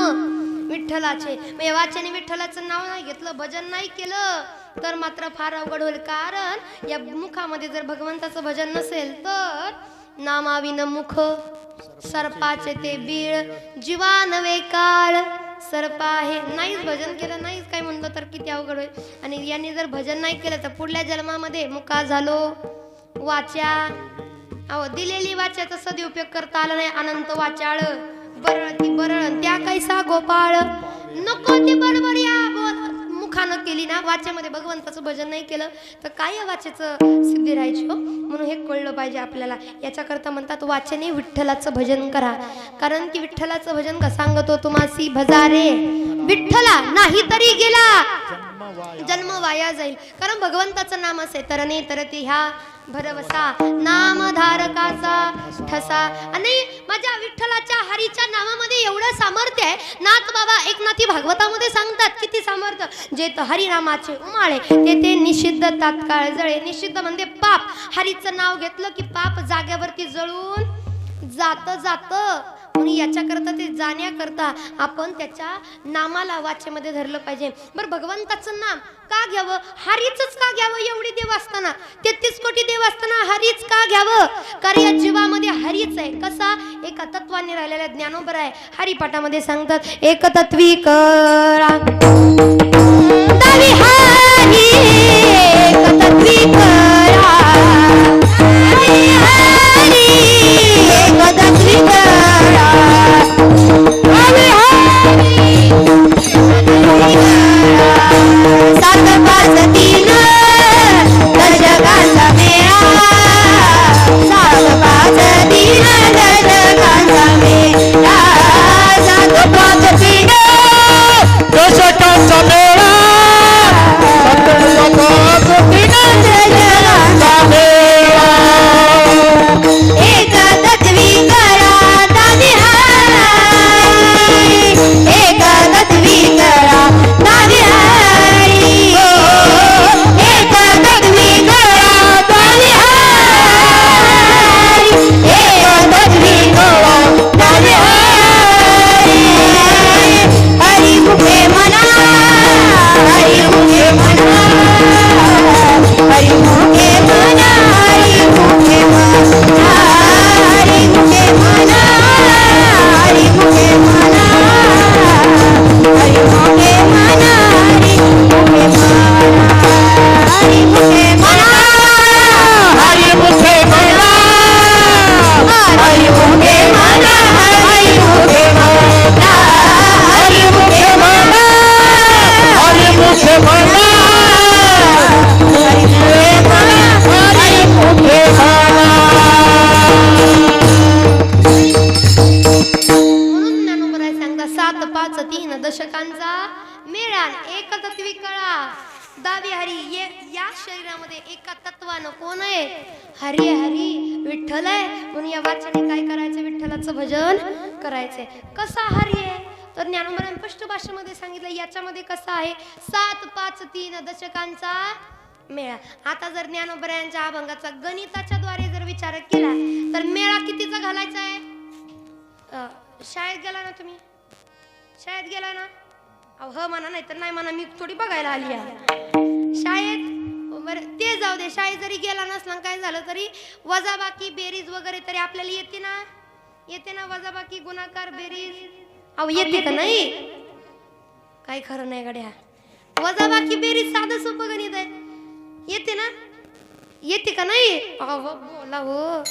विठ्ठलाचे. मग या वाचेने विठ्ठलाचं नाव नाही घेतलं, भजन नाही केलं तर मात्र फार अवघड होईल. कारण या मुखामध्ये जर भगवंताचं भजन नसेल तर नामाविन मुख सर्पाचे ते बीळ, जीवा नवे काळ सर्प आहे. नाहीच भजन केलं, नाहीच काय म्हणलं तर किती अवघड होईल. आणि यांनी जर भजन नाही केलं तर पुढल्या जन्मामध्ये मुका झालो वाचा. अहो, दिलेली वाच्याचा सदुपयोग करता आला नाही. अनंत वाचाळ बरळ ती बरळ त्या कैसा गोपाळ. नको ती बरोबर या मुखानं केली ना, वाच्यामध्ये भगवंताचं भजन नाही केलं तर काय या वाचेचं सिद्धी राहायची हो. म्हणून हे कळलं पाहिजे आपल्याला. याच्याकरता म्हणतात वाचेने विठ्ठलाचं भजन करा. कारण की विठ्ठलाचं भजन का सांगतो तुम्हासी भजारे विठ्ठला नाही तरी गेला जन्म वाया जाईल. कारण भगवंताचं नाम असे तरणे तरती ह्या भरवसा नामधारकाचा ठसा. आणि माझ्या विठ्ठलाच्या हरीच्या नामामध्ये एवढं सामर्थ्य आहे. नाथ बाबा एकनाथी भागवतामध्ये सांगतात किती सामर्थ्य. जे हरिनामाचे उमाळे ते निषिद्ध तात्काळ जळे. निषिद्ध म्हणजे पाप. हरीचं नाव घेतलं की पाप जाग्यावरती जळून जात. म्हणून याच्याकरता ते जाण्याकरता आपण त्याच्या नामाला वाचेमध्ये धरलं पाहिजे. बरं, भगवंताचं नाम का घ्यावं? हरीचंच का घ्यावं? एवढी देव असताना, 33 कोटी देव असताना हरीच का घ्यावं? कारण या जीवामध्ये हरीच आहे. कसा? एका तत्वाने राहिलेल्या ज्ञानोबर आहे. हरिपाठामध्ये सांगतात एक तत्वी कळा दावी हरी, एक तत्वी कळा दावी हरी, एक तत्वी कळा दावी हरी, सात पाच तीन तर जगाचा मेळा. वाचन कोण आहे? हरी आहे, हरी विठ्ठल आहे. म्हणून या वाचने काय करायचं? विठ्ठलाचं भजन करायचंय. कसा हरी आहे? तर ज्ञानोबरांनी स्पष्ट भाषेमध्ये सांगितलं. याच्यामध्ये कसा आहे? 7 5 3 दशकांचा मेळा. आता जर ज्ञानोबरांच्या अभंगाचा गणिताच्या द्वारे जर विचार केला तर मेळा कितीचा घालायचा आहे? शाळेत गेला ना तुम्ही? शाळेत गेला ना? हो म्हणा, नाही तर नाही म्हणा, मी थोडी बघायला आली आहे शाळेत. बरं ते जाऊ दे, शाळेत जरी गेला नसला काय झालं तरी वजाबाकी बेरीज वगैरे तरी आपल्याला येते ना? येते ना वजाबाकी गुणाकार बेरीज? अहो येते का नाही? काय खरं नाही गड्या. वजाबाकी बेरीज साधं सोपं गणित आहे. येते ना? येते का नाही? अहो बोला हो.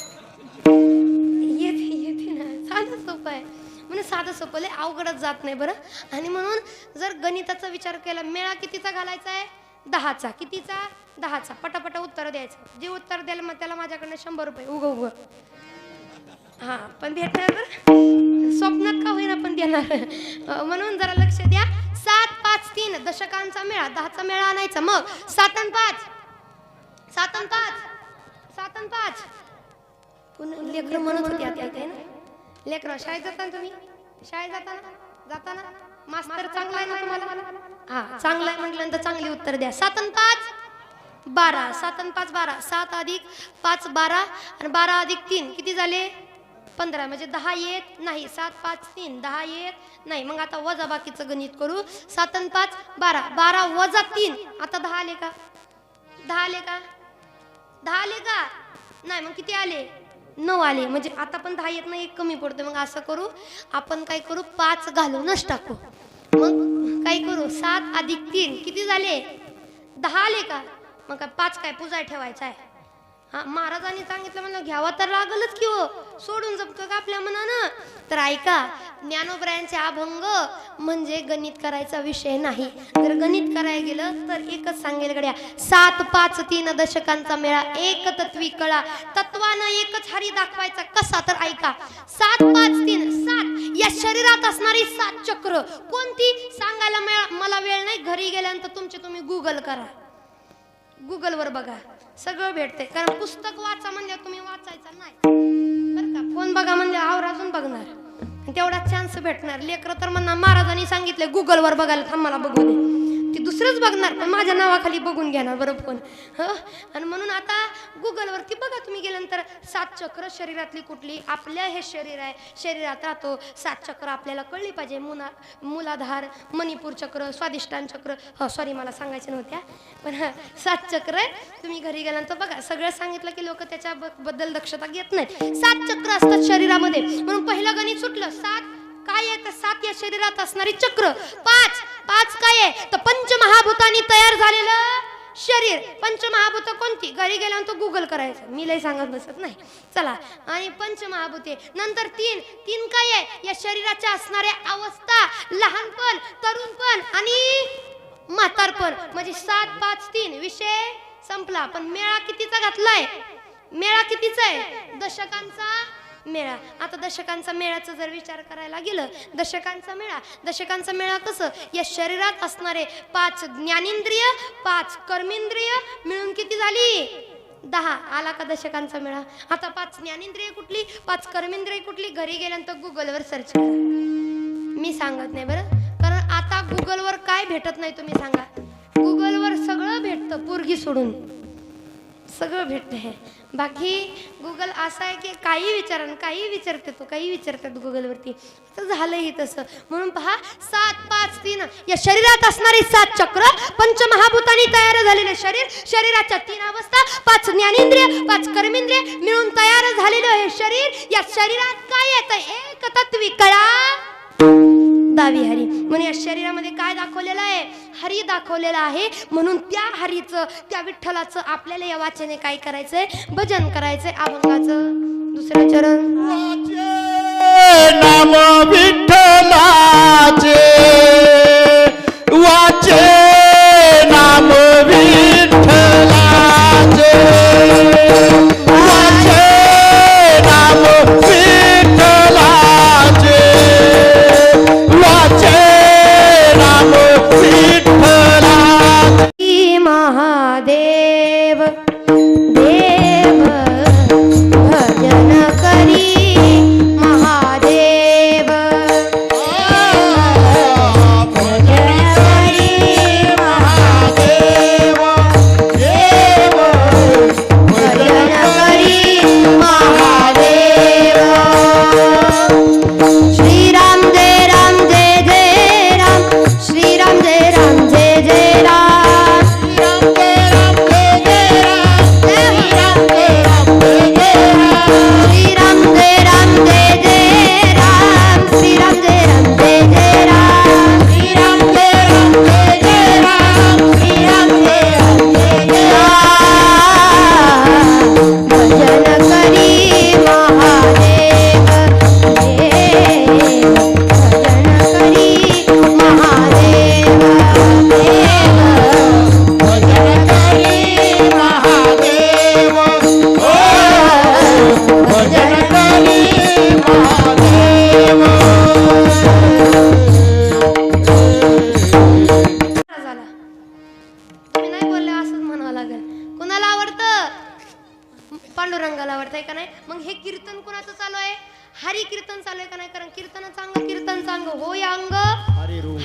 येते ना, साधं सोपं आहे. म्हणून साधं सोपं लय अवघडच जात नाही बरं. आणि म्हणून जर गणिताचा विचार केला, मेळा कितीचा घालायचा आहे? 10चा. कितीचा? 10चा. पटापटा उत्तर द्यायचं. जे उत्तर द्यायला मग त्याला माझ्याकडनं 100 रुपये उग. हा पण भेटणार बरं, स्वप्नात का होईना पण देणार. म्हणून जरा लक्ष द्या. 7 5 3 दशकांचा मेळा. 10चा मेळा आणायचा. मग 7 आणि 5 7 आणि 5 7 आणि 5. लेकर म्हणत होते आता काय ना? लेकर शाळेत जाताना तुम्ही? शाळेत जाताना मास्तर चांगला आहे ना तुम्हाला? हा चांगला आहे म्हटल्यानंतर चांगली उत्तर द्या. 7 आणि 5 12. 7 आणि 5 12. 7 अधिक 5 12 आणि 12 अधिक 3 किती झाले? 15. म्हणजे 10 येत नाही. 7 5 3 10 येत नाही. मग आता वजा बाकीचं गणित करू. 7 आणि 5 12. 12 वजा 3. आता 10 आले का? 10 आले का? 10 आले का? नाही. मग किती आले? 9 आले. म्हणजे आता पण 10 येत नाही, 1 कमी पडते. मग असं करू आपण, काय करू? 5 घालूनच टाकू. मग काय करू? 7 अधिक 3 किती झाले? 10 आले का? मग काय 5 काय पुजाय ठेवायचा आहे? हा महाराजांनी सांगितलं म्हणलं घ्यावा तर लागलच की हो. सोडून जपतो का आपल्या मनानं? तर ऐका, ज्ञानोबरायांचे अभंग म्हणजे गणित करायचा विषय नाही. जर गणित करायला गेलं तर एकच सांगेल गड्या. 7 5 3 दशकांचा मेळा, एक तत्वी कळा, तत्वानं एकच हरी दाखवायचा. कसा? तर ऐका. 7 5 3 7 या शरीरात असणारी 7 चक्र कोणती सांगायला मला वेळ नाही. घरी गेल्यानंतर तुम्ही गुगल करा. गुगलवर बघा, सगळं भेटते. कारण पुस्तक वाचा म्हणजे तुम्ही वाचायचं नाही बरं का. फोन बघा म्हणजे आवर्जून बघणार, तेवढा चान्स भेटणार. लेकर तर म्हणणार महाराजांनी सांगितले गुगलवर बघायला, थांब मला बघू दे. ती दुसरंच बघणार पण माझ्या नावाखाली बघून घेणार बरं फोन. आणि म्हणून आता गुगलवरती बघा तुम्ही गेल्यानंतर 7 चक्र शरीरातली कुठली? आपल्या हे शरीर आहे, शरीरात राहतो 7 चक्र आपल्याला कळली पाहिजे. मूलाधार, मणिपूर चक्र, स्वादिष्टान चक्र. हो सॉरी, मला सांगायचं नव्हत्या, पण 7 चक्र आहे. तुम्ही घरी गेल्यानंतर बघा, सगळं सांगितलं की लोक त्याच्याबद्दल दक्षता घेत नाहीत. 7 चक्र असतात शरीरामध्ये. म्हणून पहिलं गणित सुटलं. 7 काय आहे? तर 7 या शरीरात असणारी चक्र. 5 काय आहे? तर पंचमहाभूतांनी तयार झालेलं शरीर. पंचमहाभूत कोणती? घरी गेल्यानंतर गुगल करायचं, मी लय सांगत बसत नाही. चला, आणि पंचमहाभूते नंतर 3 काय आहे? या शरीराच्या असणाऱ्या अवस्था, लहानपण, तरुणपण आणि म्हातारपण. म्हणजे 7 5 3 विषय संपला. पण मेळा कितीचा घातलाय? मेळा कितीचा आहे? दशकांचा मेळा. आता दशकांचा मेळाचा जर विचार करायला गेलं, दशकांचा मेळा कसं? या शरीरात असणारे 5 ज्ञानेंद्रिय, 5 कर्मेंद्रिय मिळून किती झाली? 10. आला का दशकांचा मेळा? आता 5 ज्ञानेंद्रिय कुठली, 5 कर्मेंद्रिय कुठली? घरी गेल्यानंतर गुगलवर सर्च करा. मी सांगत नाही बरं, कारण आता गुगलवर काय भेटत नाही तुम्ही सांगा? गुगलवर सगळं भेटतं, पोरगी सोडून सगळं भेटते. बाकी गुगल असं आहे की काही विचारते तो, काही विचारतात गुगलवरती. तर झालंही तसं. म्हणून पहा, 7 5 3 या शरीरात असणारी 7 चक्र, पंचमहाभूतांनी तयार झालेले शरीर, शरीराच्या 3 अवस्था, 5 ज्ञानेंद्रिय, 5 कर्मेंद्रिय मिळून तयार झालेलं हे शरीर. या शरीरात काय येतं? एक तत्वी कळा, दावी हरी. म्हणून या शरीरामध्ये काय दाखवलेलं आहे? हरी दाखवलेला आहे. म्हणून त्या हरीचं, त्या विठ्ठलाचं आपल्याला या वाचने काय करायचंय? भजन करायचंय. अभंगाचं दुसरं चरण. नाम विठ्ठलाचे वाचे, नाम विठ्ठलाचे वाचे, नाम विठ्ठलाचे वाचे, नाम विठ्ठलाचे. महादेव देव पांडुरंगाला आवडतंय का नाही. मग हे कीर्तन कोणाचं चालू आहे, हरी कीर्तन चालू आहे का नाही. कारण कीर्तनाचं अंग कीर्तनचं अंग होय अंग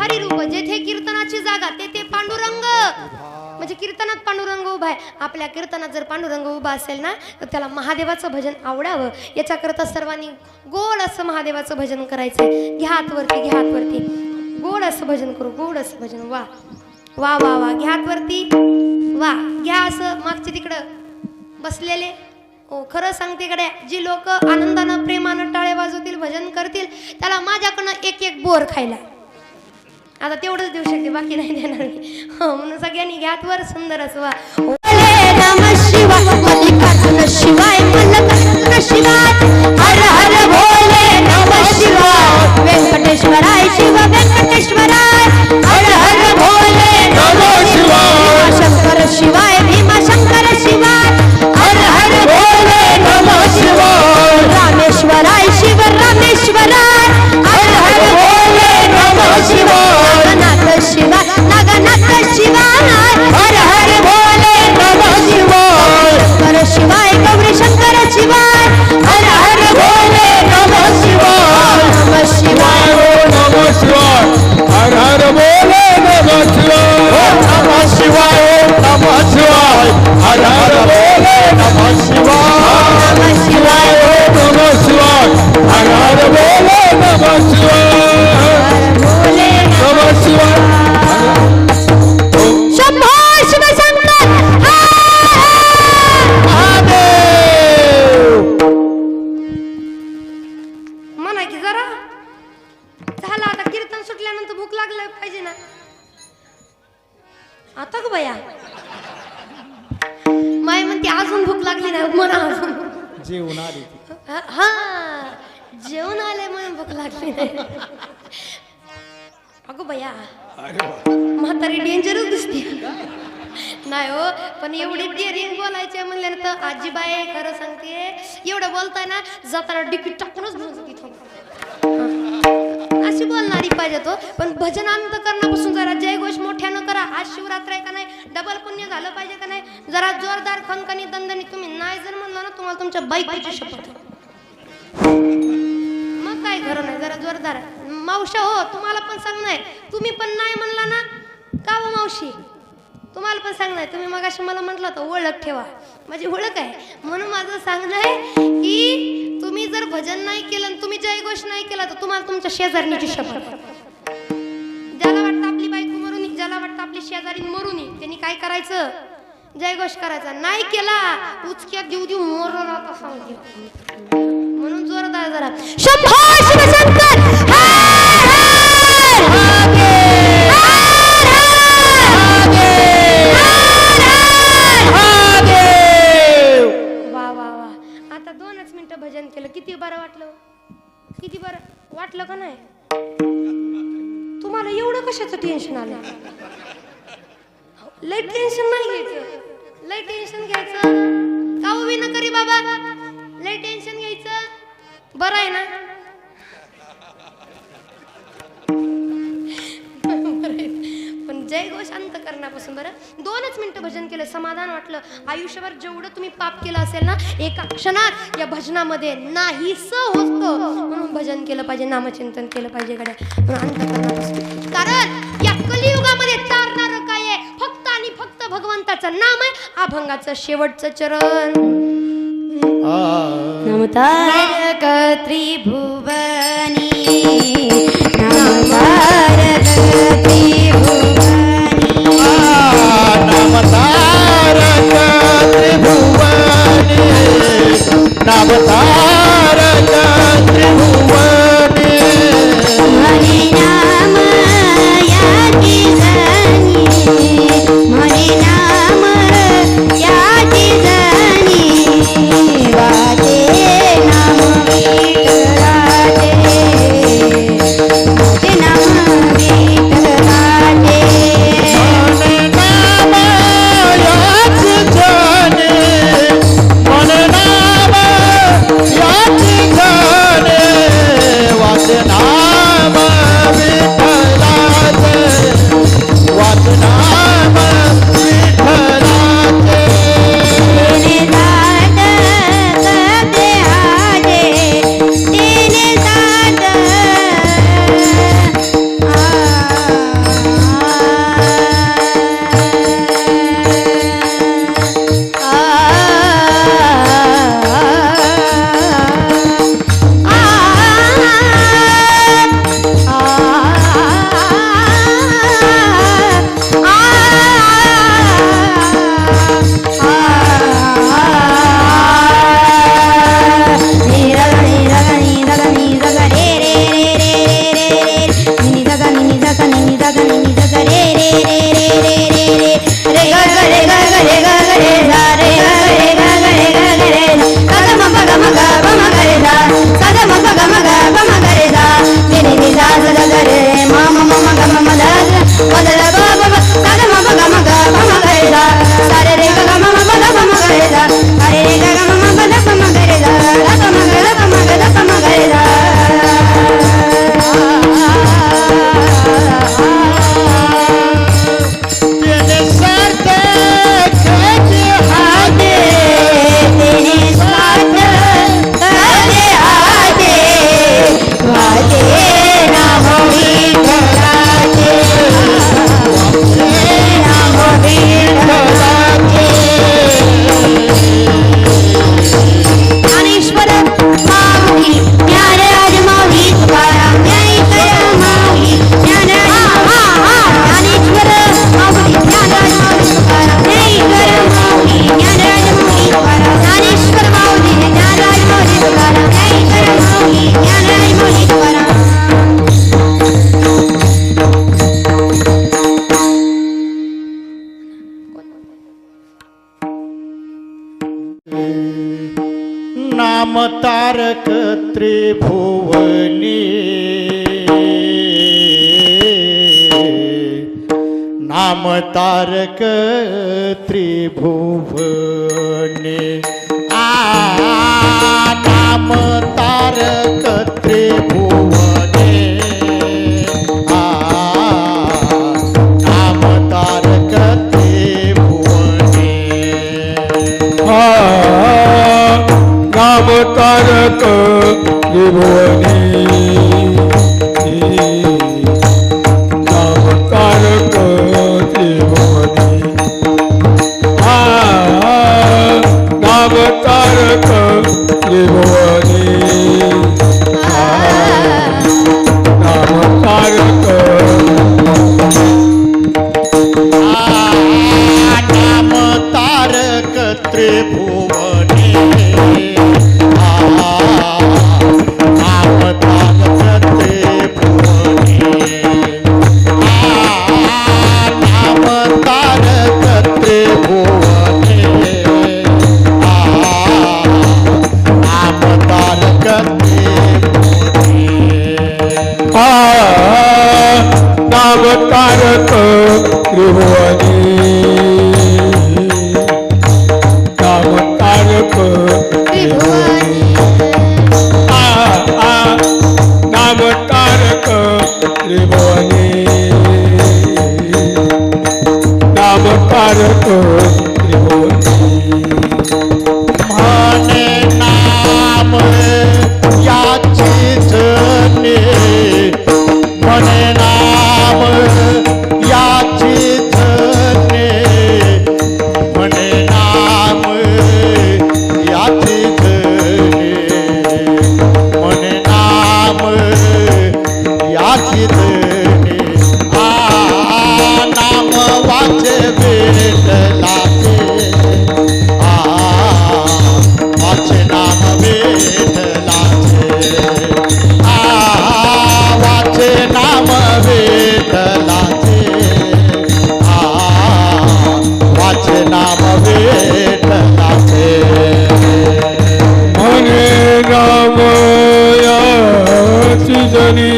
हरिरूप. जेथे कीर्तनाची जागा तेथे पांडुरंग, म्हणजे कीर्तनात पांडुरंग उभा आहे. आपल्या कीर्तनात जर पांडुरंग उभा असेल ना तर त्याला महादेवाचं भजन आवडावं. याच्याकरता सर्वांनी गोड असं महादेवाचं भजन करायचंय. घ्या हात वरती, घ्या हात वरती, गोड असं भजन करू, गोड असं भजन. वा वा वा वा, घ्या हात वरती, वा घ्या असं. मागचे तिकडं बसलेले हो, खरं सांगते कडे, जी लोक आनंदानं प्रेमानं टाळे वाजवतील, भजन करतील, त्याला माझ्याकडनं एक एक बोर खायला. आता तेवढंच देऊ शकते, बाकी नाही देणार मी. हो, म्हणून सगळ्यांनी घ्यात वर सुंदर असं वा. नमः शिवाय मल्लिकार्जुन शिवाय मल्लिकार्जुन शिवाय हर हर भोले नमः शिवाय व्यंकटेश्वराय शिव व्यंकटेश्वराय हर हर भोले नमः शिवाय शंकर शिवाय भीमा शंकर शिवाय हर हर भोले नमः शिवाय रामेश्वराय शिव रामेश्वराय हर हर भोले नमः शिवाय नागनाथ शिवाय नागनाथ शिवाय हर हर भोले नमः शिवाय शंकर शिवाय गौरी शंकर शिवाय हर हर भोले नमः शिवाय नमः शिवाय नमः शिवाय हर हर बोले नमः शिवाय नमः शिवाय नमः शिवाय हर हर बोले नमः शिवाय नमः शिवाय नमः शिवाय हर हर बोले नमः शिवाय भोले नमः शिवाय शंभो शिव शंकर म्हणा की जरा झालं. आता कीर्तन सुटल्यानंतर भूक लागलं पाहिजे ना. आता ग बया माय म्हणते अजून भूक लागली नाही म्हणा अजून. जेवण आली हा जेवण आले म्हणून भूक लागली नाही. अगं बया म्हातारी डेंजरच दिसते. नाही हो, पण एवढी डेअरिंग बोलायचे म्हणल्यानंतर आजीबाई खरं सांगते, एवढं बोलताय ना जाताना डिकीट टाकूनच तिथून अशी बोलणारी पाहिजे तो. पण भजन अंतकरणापासून जरा जयघोष मोठ्यानं करा. आज शिवरात्र आहे का नाही, डबल पुण्य झालं पाहिजे का नाही. जरा जोरदार खणखणी दणदणी. तुम्ही नाही जर म्हणलं ना तुम्हाला तुमच्या बायकोची शपथ. मग काय खरं नाही, जरा जोरदार. मावशा हो, तुम्हाला पण सांगणार, तुम्ही पण नाही म्हणला ना का हो मावशी, तुम्हाला पण सांगणार. तुम्ही मग अशी मला म्हटलं होतं ओळख ठेवा, माझी ओळख आहे. म्हणून माझं सांगणं आहे की तुम्ही जर भजन नाही केलं, तुम्ही जयघोष नाही केला तर तुम्हाला तुमच्या शेजारणीची शपथ. ज्याला वाटतं आपली बायको मरुनी, ज्याला वाटतं आपली शेजारी मरुनी, त्यांनी काय करायचं, जयघोष करायचा. नाही केला उचक्यात देऊ देऊ मोरला आता सांगते. म्हणून जोरदार जरा शंभो शिव शंकर वा वा वा. आता 2च मिनिटं भजन केलं, किती बरं वाटलं, किती बरं वाटलं का नाही. तुम्हाला एवढं कशाचं टेन्शन आलं. लय टेन्शन नाही घ्यायचं, लय टेन्शन घ्यायचं का उभी न करी बाबा. लय टेन्शन घ्यायचं बरं आहे ना. पण जयघोष अंतकरणापासून बरं 2च मिनिटं भजन केलं, समाधान वाटलं. आयुष्यभर जेवढं तुम्ही पाप केलं असेल ना एका क्षणात या भजनामध्ये नाहीसं होतं. म्हणून भजन केलं पाहिजे, नामचिंतन केलं पाहिजे गड्या. म्हणून अंतकरणापासून, कारण या कलियुगामध्ये तारणारं काय आहे, फक्त आणि फक्त भगवंताचं नाम आहे. अभंगाचं शेवटचं चरण नमतारक त्रिभुवनी नमतारक त्रिभुवनी नमतारक त्रिभुवनी नमतारक त्रिभुवनी हरि नाम याची जनी हरि नाम याची जनी वाजे नाम विठलाचे माझे नाम विठलाचे नाम तारक त्रिभुवनी नाम तारक त्रिभुवनी नाम तारक त्रिभुवनी नाम तारक त्रिभुवनी नाम तारक त्रिभुवनी नाम तारक त्रिभुवनी नाम तारक त्रिभुवनी नाम तारक नाम तारक त्रिभुवनी नाम तारक त्रिभुवनी नाम तारक त्रिभुवनी नाम तारक त्रिभुवनी नाम तारक त्रिभुवनी नाम तारक त्रिभुवनी नाम तारक त्रिभुवनी नाम तारक त्रिभुवनी म्हणे नाम याची जने म्हणे नाम याची जने म्हणे नाम याची जने म्हणे नाम याची जने नाम वाचे विठ्ठलाचे वाचे नाम विठ्ठलाचे वाचे नाम विठ्ठलाचे वाचे नाम विठ्ठलाचे म्हणे नाम याची जनी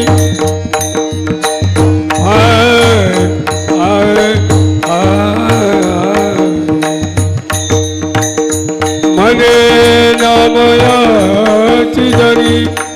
म्हणे नाम याची जनी